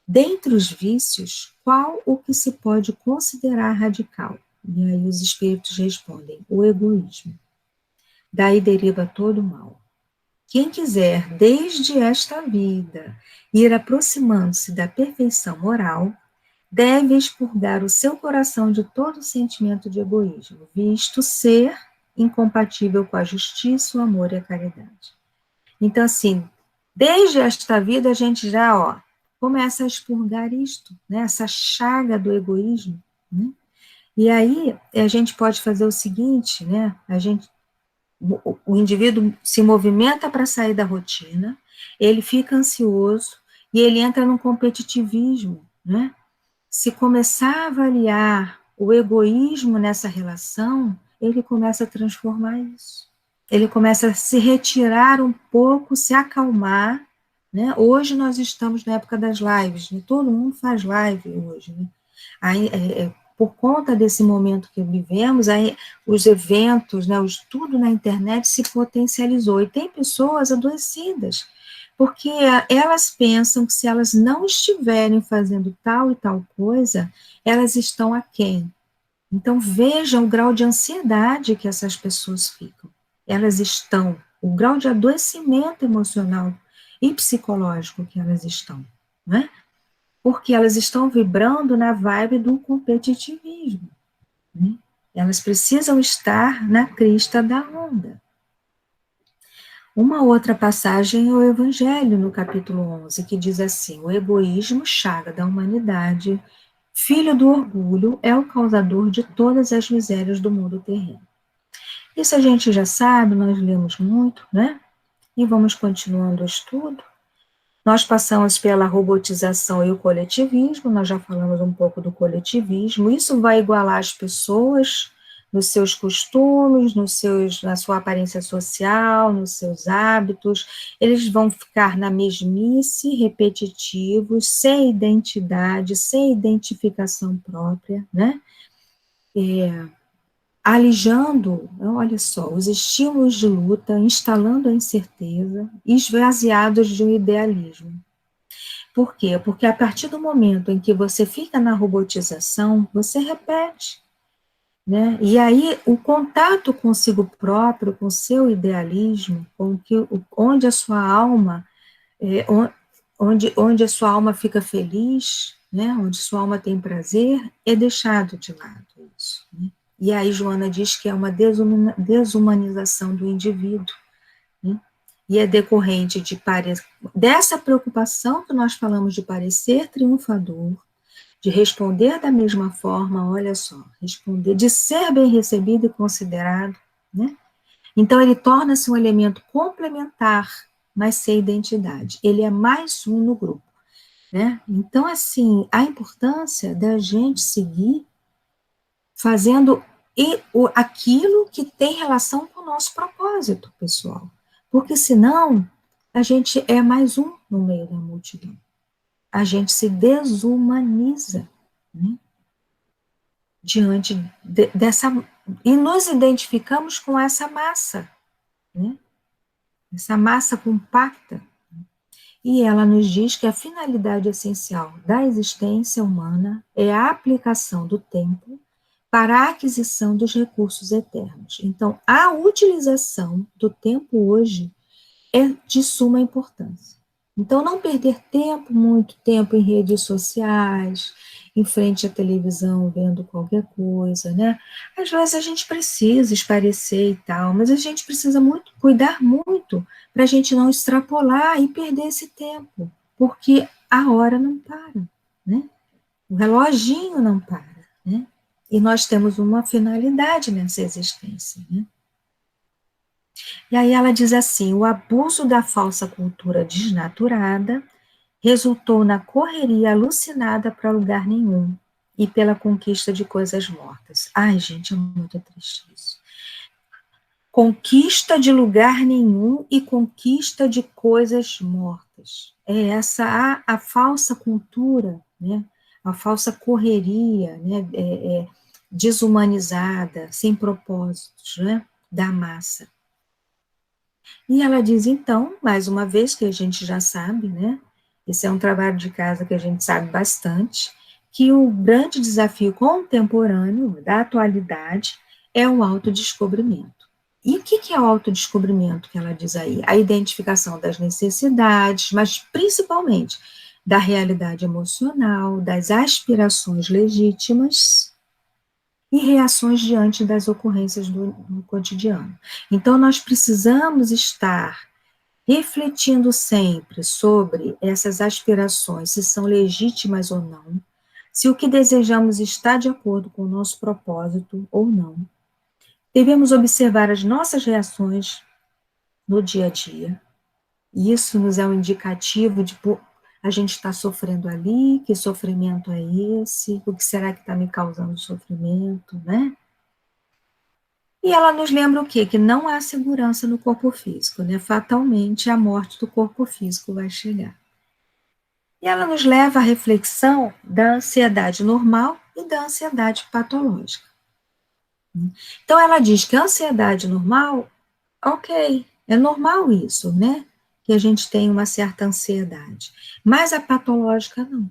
S1: dentre os vícios, qual o que se pode considerar radical? E aí os espíritos respondem: o egoísmo. Daí deriva todo o mal. Quem quiser, desde esta vida, ir aproximando-se da perfeição moral, deve expurgar o seu coração de todo sentimento de egoísmo, visto ser incompatível com a justiça, o amor e a caridade. Então, assim, desde esta vida a gente já, começa a expurgar isto, né, essa chaga do egoísmo, né? E aí a gente pode fazer o seguinte, né, o indivíduo se movimenta para sair da rotina, ele fica ansioso e ele entra num competitivismo, né? Se começar a avaliar o egoísmo nessa relação, ele começa a transformar isso. Ele começa a se retirar um pouco, se acalmar, né? Hoje nós estamos na época das lives, né? Todo mundo faz live hoje, né? Aí, por conta desse momento que vivemos, aí os eventos, né, tudo na internet se potencializou, e tem pessoas adoecidas, porque elas pensam que se elas não estiverem fazendo tal e tal coisa, elas estão aquém. Então vejam o grau de ansiedade que essas pessoas ficam. Elas estão, o grau de adoecimento emocional e psicológico que elas estão, né? Porque elas estão vibrando na vibe do competitivismo. Né? Elas precisam estar na crista da onda. Uma outra passagem é o Evangelho, no capítulo 11, que diz assim: o egoísmo, chaga da humanidade, filho do orgulho, é o causador de todas as misérias do mundo terreno. Isso a gente já sabe, nós lemos muito, né? E vamos continuando o estudo. Nós passamos pela robotização e o coletivismo, nós já falamos um pouco do coletivismo, isso vai igualar as pessoas nos seus costumes, na sua aparência social, nos seus hábitos, eles vão ficar na mesmice, repetitivos, sem identidade, sem identificação própria, né? Alijando, olha só, os estímulos de luta, instalando a incerteza, esvaziados de um idealismo. Por quê? Porque a partir do momento em que você fica na robotização, você repete, né? E aí o contato consigo próprio, com o seu idealismo, onde a sua alma, onde a sua alma fica feliz, né? Onde sua alma tem prazer, é deixado de lado isso, né? E aí Joana diz que é uma desumanização do indivíduo, né? E é decorrente dessa preocupação que nós falamos de parecer triunfador, de responder da mesma forma, olha só, responder, de ser bem recebido e considerado, né? Então ele torna-se um elemento complementar, mas sem identidade. Ele é mais um no grupo, né? Então, assim, a importância da gente seguir fazendo aquilo que tem relação com o nosso propósito, pessoal. Porque senão a gente é mais um no meio da multidão. A gente se desumaniza, né? Diante dessa. E nos identificamos com essa massa, né? Essa massa compacta. E ela nos diz que a finalidade essencial da existência humana é a aplicação do tempo para a aquisição dos recursos eternos. Então, a utilização do tempo hoje é de suma importância. Então, não perder tempo, muito tempo em redes sociais, em frente à televisão, vendo qualquer coisa, né? Às vezes a gente precisa esparecer e tal, mas a gente precisa cuidar muito para a gente não extrapolar e perder esse tempo, porque a hora não para, né? O reloginho não para, né? E nós temos uma finalidade nessa existência, né? E aí ela diz assim: o abuso da falsa cultura desnaturada resultou na correria alucinada para lugar nenhum e pela conquista de coisas mortas. Ai, gente, é muito triste isso. Conquista de lugar nenhum e conquista de coisas mortas. É essa a falsa cultura, né? A falsa correria, né? Desumanizada, sem propósitos, né? Da massa. E ela diz, então, mais uma vez, que a gente já sabe, né? Esse é um trabalho de casa que a gente sabe bastante, que o grande desafio contemporâneo da atualidade é o autodescobrimento. E o que é o autodescobrimento que ela diz aí? A identificação das necessidades, mas principalmente da realidade emocional, das aspirações legítimas e reações diante das ocorrências do cotidiano. Então, nós precisamos estar refletindo sempre sobre essas aspirações, se são legítimas ou não, se o que desejamos está de acordo com o nosso propósito ou não. Devemos observar as nossas reações no dia a dia. E isso nos é um indicativo de a gente está sofrendo ali, que sofrimento é esse, o que será que está me causando sofrimento, né? E ela nos lembra o quê? Que não há segurança no corpo físico, né? Fatalmente a morte do corpo físico vai chegar. E ela nos leva à reflexão da ansiedade normal e da ansiedade patológica. Então ela diz que a ansiedade normal, ok, é normal isso, né? Que a gente tem uma certa ansiedade. Mas a patológica não.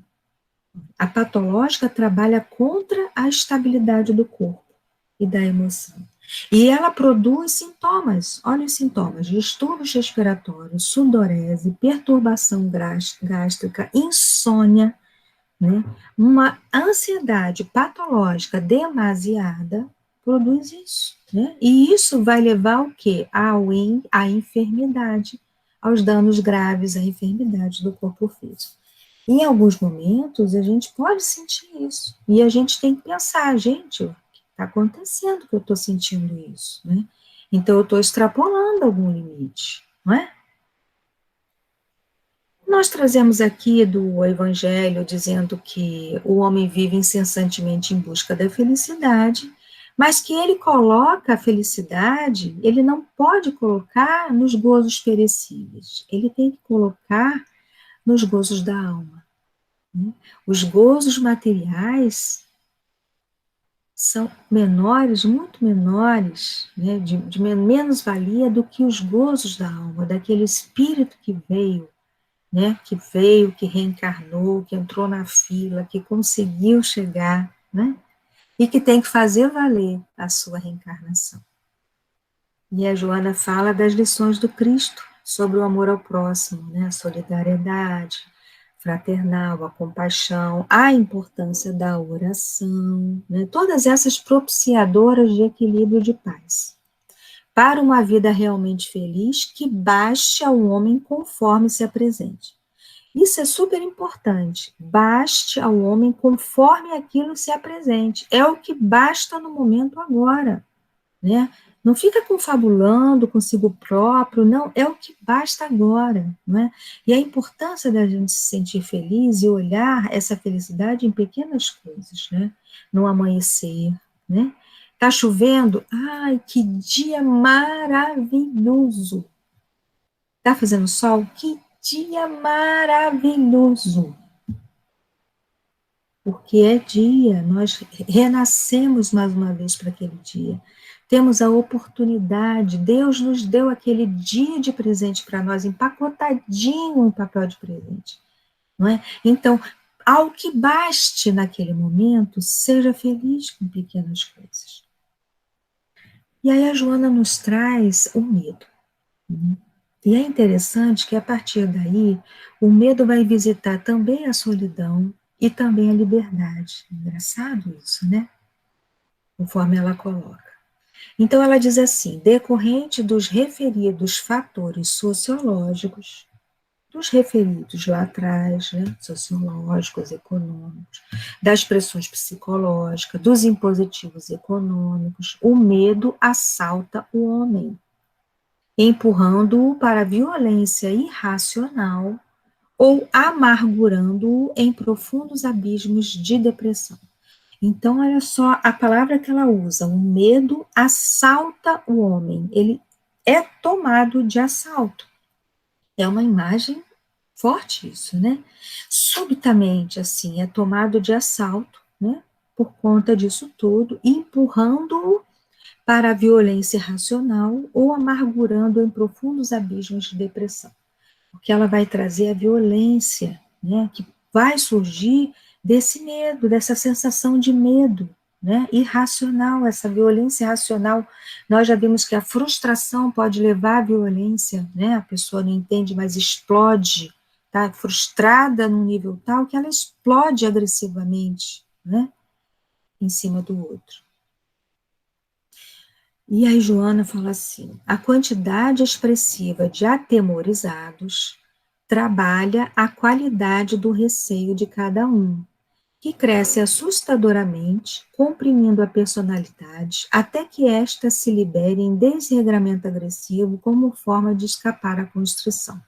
S1: A patológica trabalha contra a estabilidade do corpo e da emoção. E ela produz sintomas, olha os sintomas: distúrbios respiratórios, sudorese, perturbação gástrica, insônia, né? Uma ansiedade patológica demasiada produz isso, né? E isso vai levar ao quê? À enfermidade, aos danos graves, à enfermidade do corpo físico. Em alguns momentos, a gente pode sentir isso. E a gente tem que pensar, gente, o que está acontecendo que eu estou sentindo isso, né? Então, eu estou extrapolando algum limite, não é? nós trazemos aqui do Evangelho dizendo que o homem vive incessantemente em busca da felicidade, mas que ele coloca a felicidade, ele não pode colocar nos gozos perecíveis, ele tem que colocar nos gozos da alma. Né? Os gozos materiais são menores, muito menores, né, de menos valia do que os gozos da alma, daquele espírito que veio, né, que reencarnou, que entrou na fila, que conseguiu chegar, né, e que tem que fazer valer a sua reencarnação. E a Joana fala das lições do Cristo sobre o amor ao próximo, né, a solidariedade fraternal, a compaixão, a importância da oração, né, todas essas propiciadoras de equilíbrio de paz. Para uma vida realmente feliz, que baste ao homem conforme se apresente. Isso é super importante. Baste ao homem conforme aquilo se apresente. É o que basta no momento agora, né? Não fica confabulando consigo próprio, não, é o que basta agora, né? E a importância da gente se sentir feliz e olhar essa felicidade em pequenas coisas, né? No amanhecer, né? Tá chovendo? Ai, que dia maravilhoso! Tá fazendo sol? Que dia maravilhoso! Porque é dia, nós renascemos mais uma vez para aquele dia. Temos a oportunidade, Deus nos deu aquele dia de presente para nós, empacotadinho em papel de presente. Não é? Então, ao que baste naquele momento, seja feliz com pequenas coisas. E aí a Joana nos traz o medo. Né? E é interessante que a partir daí, o medo vai visitar também a solidão e também a liberdade. Engraçado isso, né? Conforme ela coloca. Então, ela diz assim: decorrente dos referidos fatores sociológicos, dos referidos lá atrás, né, sociológicos, econômicos, das pressões psicológicas, dos impositivos econômicos, o medo assalta o homem, empurrando-o para a violência irracional ou amargurando-o em profundos abismos de depressão. Então, olha só a palavra que ela usa: o medo assalta o homem, ele é tomado de assalto. É uma imagem forte isso, né? Subitamente, assim, é tomado de assalto, né? Por conta disso tudo, empurrando-o para a violência irracional ou amargurando em profundos abismos de depressão. Porque ela vai trazer a violência, né, que vai surgir desse medo, dessa sensação de medo, né, irracional, essa violência irracional. Nós já vimos que a frustração pode levar à violência, né, a pessoa não entende, mas explode, tá frustrada num nível tal que ela explode agressivamente, né, em cima do outro. E aí Joana fala assim: a quantidade expressiva de atemorizados trabalha a qualidade do receio de cada um, que cresce assustadoramente, comprimindo a personalidade, até que esta se libere em desregramento agressivo como forma de escapar à constrição.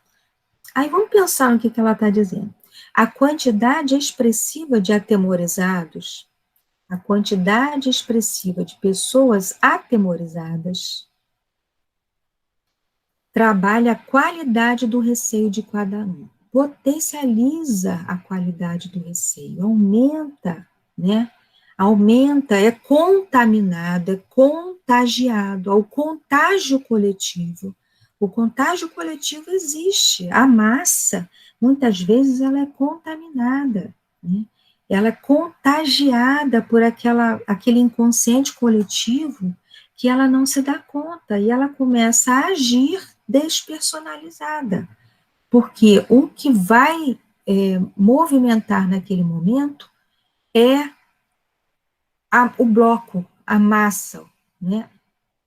S1: Aí vamos pensar no que ela está dizendo. A quantidade expressiva de atemorizados, a quantidade expressiva de pessoas atemorizadas, trabalha a qualidade do receio de cada um, potencializa a qualidade do receio, aumenta, né? Aumenta, é contaminado, é contagiado, ao contágio coletivo. O contágio coletivo existe, a massa, muitas vezes ela é contaminada, né? Ela é contagiada por aquele inconsciente coletivo que ela não se dá conta e ela começa a agir despersonalizada, porque o que vai movimentar naquele momento é o bloco, a massa, né,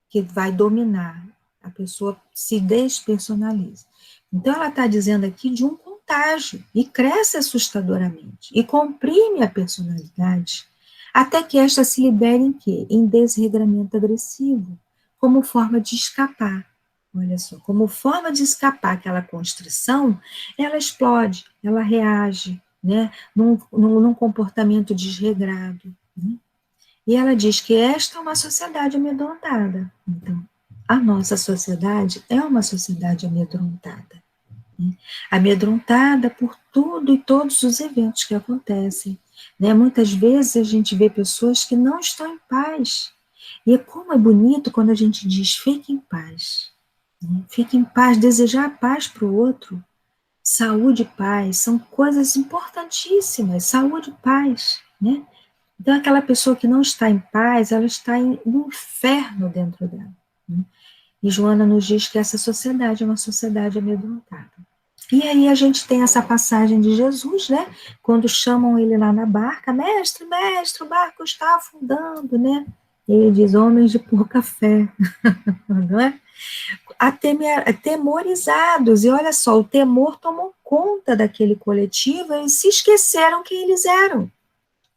S1: que vai dominar, a pessoa se despersonaliza. Então, ela está dizendo aqui de um contágio, e cresce assustadoramente, e comprime a personalidade, até que esta se libere em quê? Em desregramento agressivo, como forma de escapar, Olha só, como forma de escapar àquela constrição, ela explode, ela reage, né, num comportamento desregrado, né? E ela diz que esta é uma sociedade amedrontada. Então, a nossa sociedade é uma sociedade amedrontada, né? Amedrontada por tudo e todos os eventos que acontecem, né? Muitas vezes a gente vê pessoas que não estão em paz. E como é bonito quando a gente diz fique em paz, né? Fique em paz, desejar a paz para o outro. Saúde e paz são coisas importantíssimas, saúde e paz, né? Então, aquela pessoa que não está em paz, ela está no inferno dentro dela, né? E Joana nos diz que essa sociedade é uma sociedade amedrontada. E aí a gente tem essa passagem de Jesus, né? Quando chamam ele lá na barca, mestre, mestre, o barco está afundando, né? E ele diz, homens de pouca fé, não é? Atemorizados, e olha só, o temor tomou conta daquele coletivo, eles se esqueceram quem eles eram,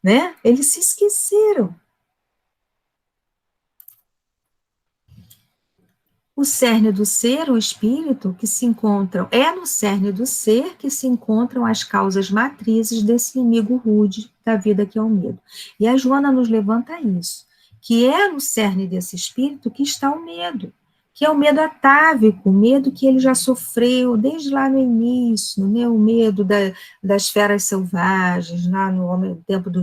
S1: né? Eles se esqueceram. O cerne do ser, o espírito, que se encontram, é no cerne do ser que se encontram as causas matrizes desse inimigo rude da vida que é o medo. E a Joana nos levanta isso, que é no cerne desse espírito que está o medo, que é o medo atávico, o medo que ele já sofreu desde lá no início, né, o medo das feras selvagens, lá no tempo do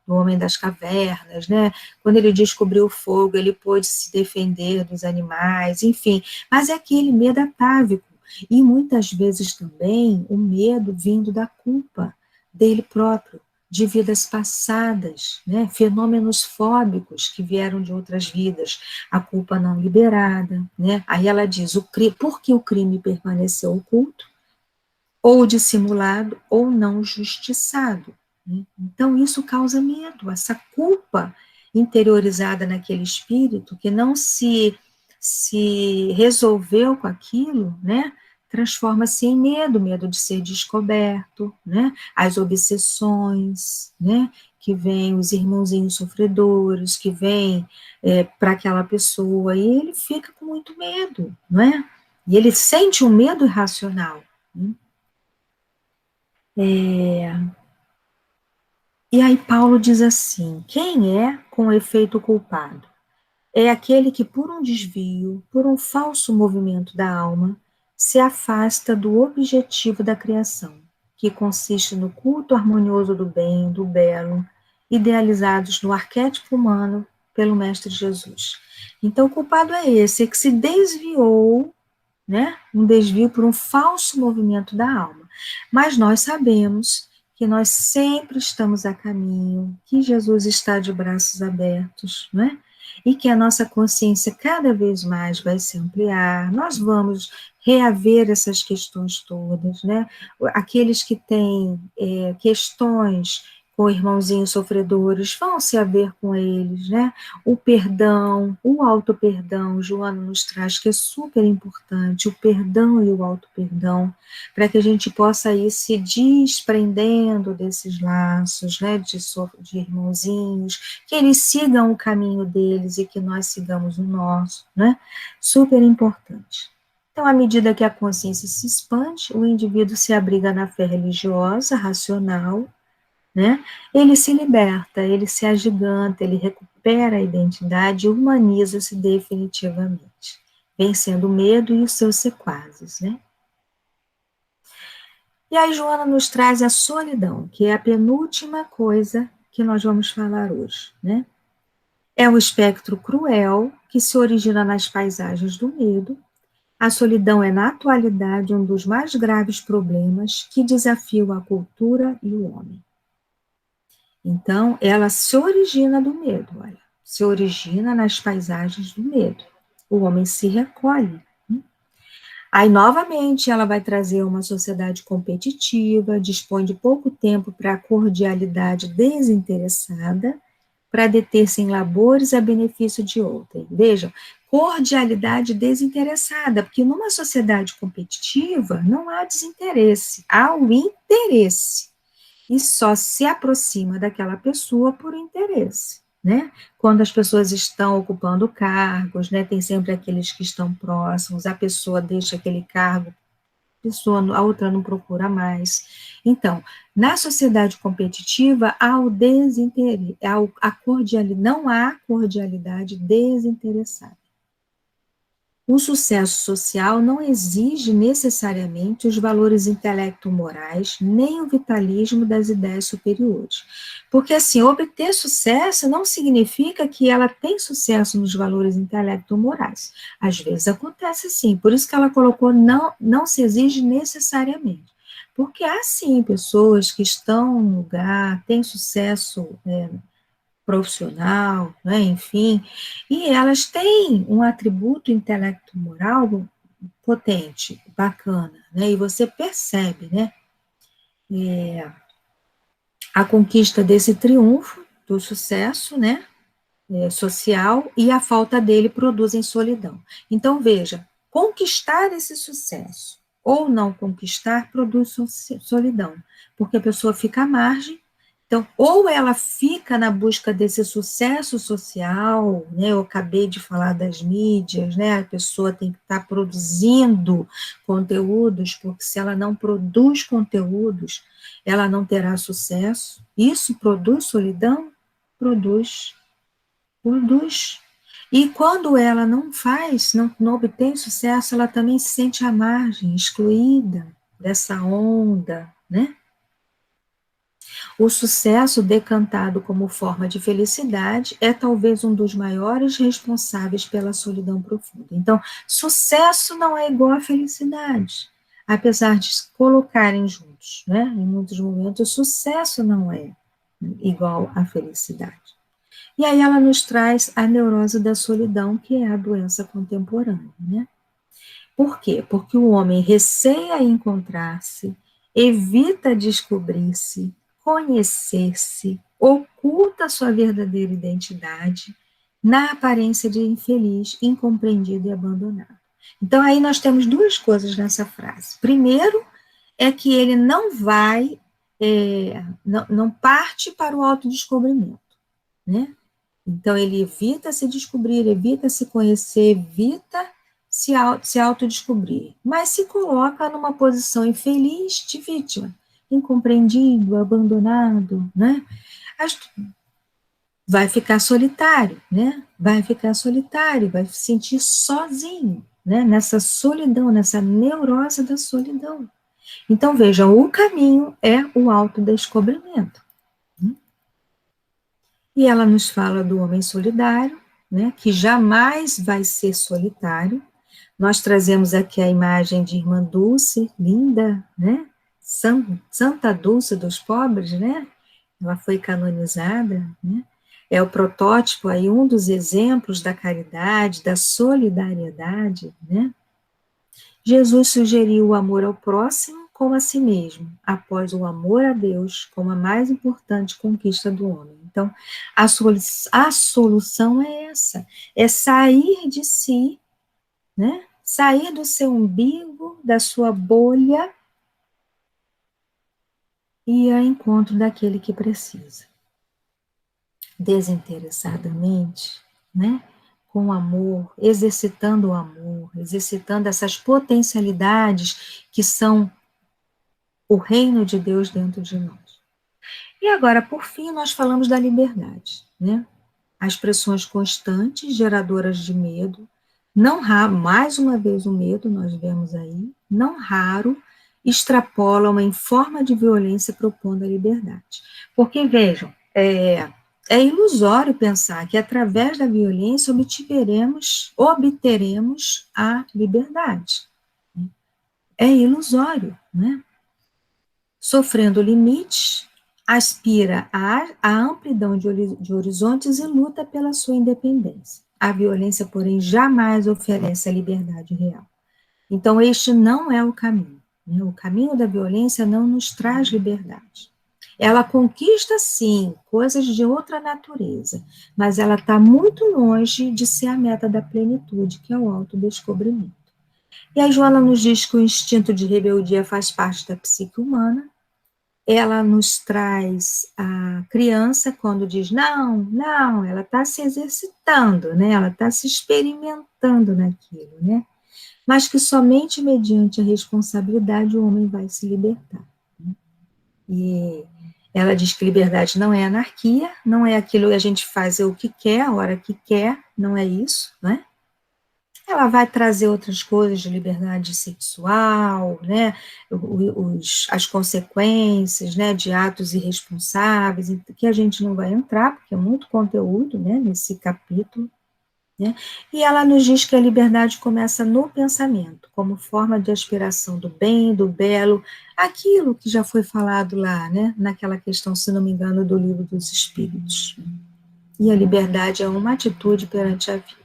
S1: homem das cavernas, né? Quando ele descobriu o fogo, ele pôde se defender dos animais, enfim. Mas é aquele medo atávico. E muitas vezes também o medo vindo da culpa dele próprio, de vidas passadas, né? Fenômenos fóbicos que vieram de outras vidas, a culpa não liberada, né? Aí ela diz, por que o crime permaneceu oculto, ou dissimulado, ou não justiçado, né? Então, isso causa medo, essa culpa interiorizada naquele espírito que não se resolveu com aquilo, né? Transforma-se em medo, medo de ser descoberto, né? As obsessões, né? Que vêm os irmãozinhos sofredores, que vêm para aquela pessoa, e ele fica com muito medo, não é? E ele sente um medo irracional, né? E aí Paulo diz assim, quem é com efeito culpado? É aquele que por um desvio, por um falso movimento da alma, se afasta do objetivo da criação, que consiste no culto harmonioso do bem, do belo, idealizados no arquétipo humano pelo Mestre Jesus. Então o culpado é esse, que se desviou, né? Um desvio por um falso movimento da alma. Mas nós sabemos que nós sempre estamos a caminho, que Jesus está de braços abertos, né? E que a nossa consciência cada vez mais vai se ampliar, nós vamos reaver essas questões todas, né? Aqueles que têm questões com irmãozinhos sofredores, vão se haver com eles, né? O perdão, o auto-perdão, Joana nos traz que é super importante, o perdão e o auto-perdão, para que a gente possa ir se desprendendo desses laços, né, de irmãozinhos, que eles sigam o caminho deles e que nós sigamos o nosso, né? Super importante. Então, à medida que a consciência se expande, o indivíduo se abriga na fé religiosa, racional, né? Ele se liberta, ele se agiganta, ele recupera a identidade e humaniza-se definitivamente, vencendo o medo e os seus sequazes, né? E aí Joana nos traz a solidão, que é a penúltima coisa que nós vamos falar hoje, né? É um espectro cruel que se origina nas paisagens do medo. A solidão é, na atualidade, um dos mais graves problemas que desafiam a cultura e o homem. Então, ela se origina do medo, olha, se origina nas paisagens do medo. O homem se recolhe. Aí, novamente, ela vai trazer uma sociedade competitiva, dispõe de pouco tempo para a cordialidade desinteressada, para deter-se em labores a benefício de outrem. Vejam, cordialidade desinteressada, porque numa sociedade competitiva não há desinteresse, há o interesse. E só se aproxima daquela pessoa por interesse.
S2: né? Quando as pessoas estão ocupando cargos, né? Tem sempre aqueles que estão próximos, a pessoa deixa aquele cargo, a outra não procura mais. Então, na sociedade competitiva, há o desinteresse, não há cordialidade desinteressada. O sucesso social não exige necessariamente os valores intelecto-morais, nem o vitalismo das ideias superiores. Porque, assim, obter sucesso não significa que ela tem sucesso nos valores intelecto-morais. Às vezes acontece sim, por isso que ela colocou não se exige necessariamente. Porque há sim pessoas que estão no lugar, têm sucesso profissional, né, enfim, e elas têm um atributo intelecto-moral potente, bacana, né, e você percebe, né, a conquista desse triunfo, do sucesso, né, social, e a falta dele produzem solidão. Então, veja, conquistar esse sucesso ou não conquistar produz solidão, porque a pessoa fica à margem. Então, ou ela fica na busca desse sucesso social, né? Eu acabei de falar das mídias, né? A pessoa tem que estar produzindo conteúdos, porque se ela não produz conteúdos, ela não terá sucesso. Isso produz solidão? Produz. Produz. E quando ela não faz, não obtém sucesso, ela também se sente à margem, excluída dessa onda, né? O sucesso decantado como forma de felicidade é talvez um dos maiores responsáveis pela solidão profunda. Então, sucesso não é igual a felicidade, apesar de se colocarem juntos, né? Em muitos momentos, sucesso não é igual à felicidade. E aí ela nos traz a neurose da solidão, que é a doença contemporânea, né? Por quê? Porque o homem receia encontrar-se, evita descobrir-se, conhecer-se, oculta sua verdadeira identidade na aparência de infeliz, incompreendido e abandonado. Então aí nós temos duas coisas nessa frase. Primeiro é que ele não vai, não parte para o autodescobrimento, né? Então, ele evita se descobrir, evita se conhecer, evita se autodescobrir, mas se coloca numa posição infeliz de vítima, incompreendido, abandonado, né? Vai ficar solitário, né? Vai ficar solitário, vai se sentir sozinho, né? Nessa solidão, nessa neurose da solidão. Então, vejam, o caminho é o autodescobrimento. E ela nos fala do homem solidário, né, que jamais vai ser solitário. Nós trazemos aqui a imagem de Irmã Dulce, linda, né? Santa Dulce dos pobres, né? Ela foi canonizada, né? É o protótipo aí, um dos exemplos da caridade, da solidariedade, né? Jesus sugeriu o amor ao próximo como a si mesmo, após o amor a Deus como a mais importante conquista do homem. Então, a solução é essa, é sair de si, né? Sair do seu umbigo, da sua bolha e ir ao encontro daquele que precisa. Desinteressadamente, né? Com amor, exercitando o amor, exercitando essas potencialidades que são o reino de Deus dentro de nós. E agora, por fim, nós falamos da liberdade, né? As pressões constantes, geradoras de medo, não raro, mais uma vez o medo, nós vemos aí, não raro, extrapolam em forma de violência propondo a liberdade. Porque, vejam, é ilusório pensar que através da violência obteremos a liberdade. É ilusório, né? Sofrendo limites, aspira à amplidão de horizontes e luta pela sua independência. A violência, porém, jamais oferece a liberdade real. Então, este não é o caminho. Né? O caminho da violência não nos traz liberdade. Ela conquista, sim, coisas de outra natureza, mas ela está muito longe de ser a meta da plenitude, que é o autodescobrimento. E a Joana nos diz que o instinto de rebeldia faz parte da psique humana,
S1: ela nos traz a criança quando diz, não, ela está se exercitando, né? Ela está se experimentando naquilo, né? Mas que somente mediante a responsabilidade o homem vai se libertar. Né? E ela diz que liberdade não é anarquia, não é aquilo que a gente faz o que quer, a hora que quer, não é isso, né? Ela vai trazer outras coisas de liberdade sexual, né, as consequências, né, de atos irresponsáveis, que a gente não vai entrar, porque é muito conteúdo, né, nesse capítulo, né, e ela nos diz que a liberdade começa no pensamento, como forma de aspiração do bem, do belo, aquilo que já foi falado lá, né, naquela questão, se não me engano, do Livro dos Espíritos. E a liberdade é uma atitude perante a vida.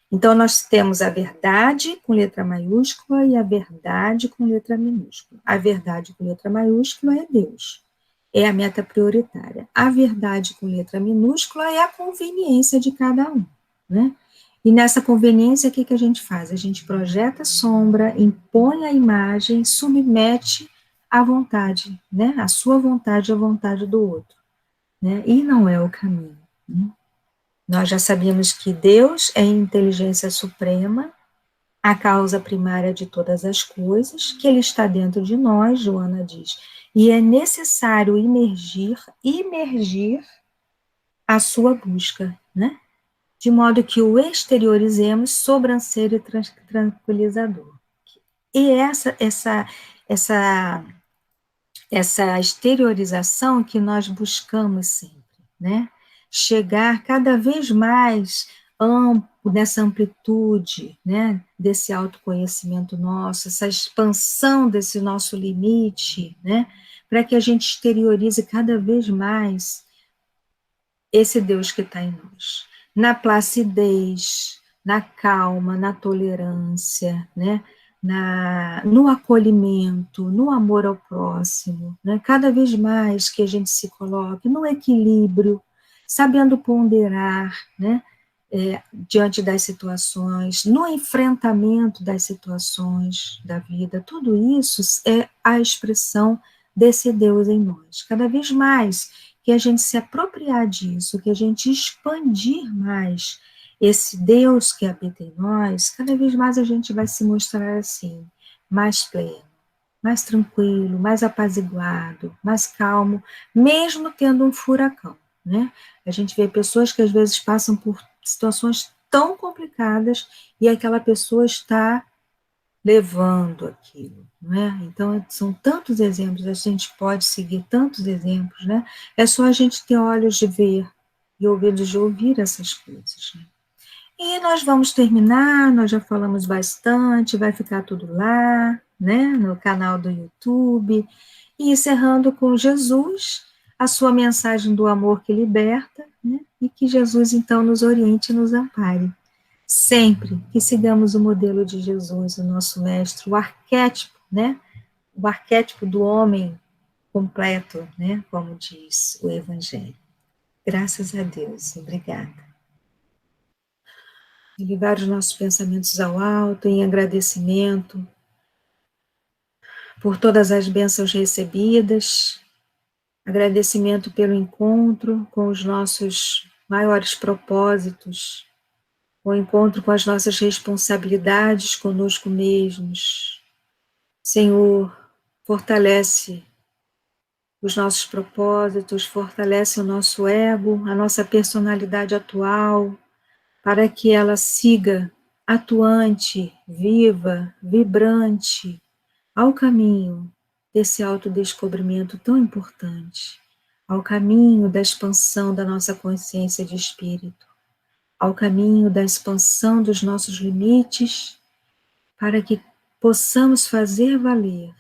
S1: Então, nós temos a verdade com letra maiúscula e a verdade com letra minúscula. A verdade com letra maiúscula é Deus, é a meta prioritária. A verdade com letra minúscula é a conveniência de cada um, né? E nessa conveniência, o que a gente faz? A gente projeta a sombra, impõe a imagem, submete à vontade, né? A sua vontade à vontade do outro, né? E não é o caminho, né? Nós já sabíamos que Deus é a inteligência suprema, a causa primária de todas as coisas, que Ele está dentro de nós, Joana diz, e é necessário imergir a sua busca, né? De modo que o exteriorizemos sobranceiro e tranquilizador. E essa exteriorização que nós buscamos sempre, né? Chegar cada vez mais amplo, nessa amplitude, né? Desse autoconhecimento nosso, essa expansão desse nosso limite, né? Para que a gente exteriorize cada vez mais esse Deus que está em nós. Na placidez, na calma, na tolerância, né? No acolhimento, no amor ao próximo, né? Cada vez mais que a gente se coloque no equilíbrio, sabendo ponderar, né? Diante das situações, no enfrentamento das situações da vida, tudo isso é a expressão desse Deus em nós. Cada vez mais que a gente se apropriar disso, que a gente expandir mais esse Deus que habita em nós, cada vez mais a gente vai se mostrar assim, mais pleno, mais tranquilo, mais apaziguado, mais calmo, mesmo tendo um furacão, né? A gente vê pessoas que às vezes passam por situações tão complicadas e aquela pessoa está levando aquilo, né? Então, são tantos exemplos, a gente pode seguir tantos exemplos, né? É só a gente ter olhos de ver e ouvidos de ouvir essas coisas, né? E nós vamos terminar, nós já falamos bastante, vai ficar tudo lá, né, no canal do YouTube, e encerrando com Jesus, a sua mensagem do amor que liberta, né, e que Jesus, então, nos oriente e nos ampare. Sempre que sigamos o modelo de Jesus, o nosso mestre, o arquétipo, né, o arquétipo do homem completo, né, como diz o Evangelho. Graças a Deus, obrigada. Elevar os nossos pensamentos ao alto, em agradecimento por todas as bênçãos recebidas, agradecimento pelo encontro com os nossos maiores propósitos, o encontro com as nossas responsabilidades conosco mesmos. Senhor, fortalece os nossos propósitos, fortalece o nosso ego, a nossa personalidade atual, para que ela siga atuante, viva, vibrante, ao caminho desse autodescobrimento tão importante, ao caminho da expansão da nossa consciência de espírito, ao caminho da expansão dos nossos limites, para que possamos fazer valer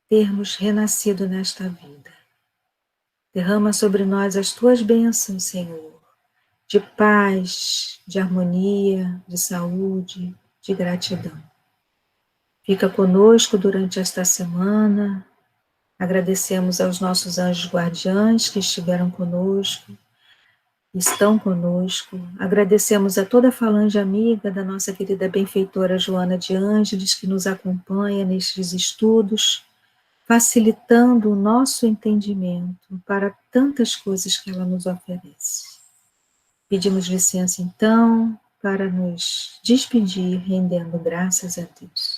S1: termos renascido nesta vida. Derrama sobre nós as tuas bênçãos, Senhor, de paz, de harmonia, de saúde, de gratidão. Fica conosco durante esta semana. Agradecemos aos nossos anjos guardiães que estiveram conosco, estão conosco. Agradecemos a toda a falange amiga da nossa querida benfeitora Joana de Ângeles, que nos acompanha nestes estudos, facilitando o nosso entendimento para tantas coisas que ela nos oferece. Pedimos licença, então, para nos despedir, rendendo graças a Deus.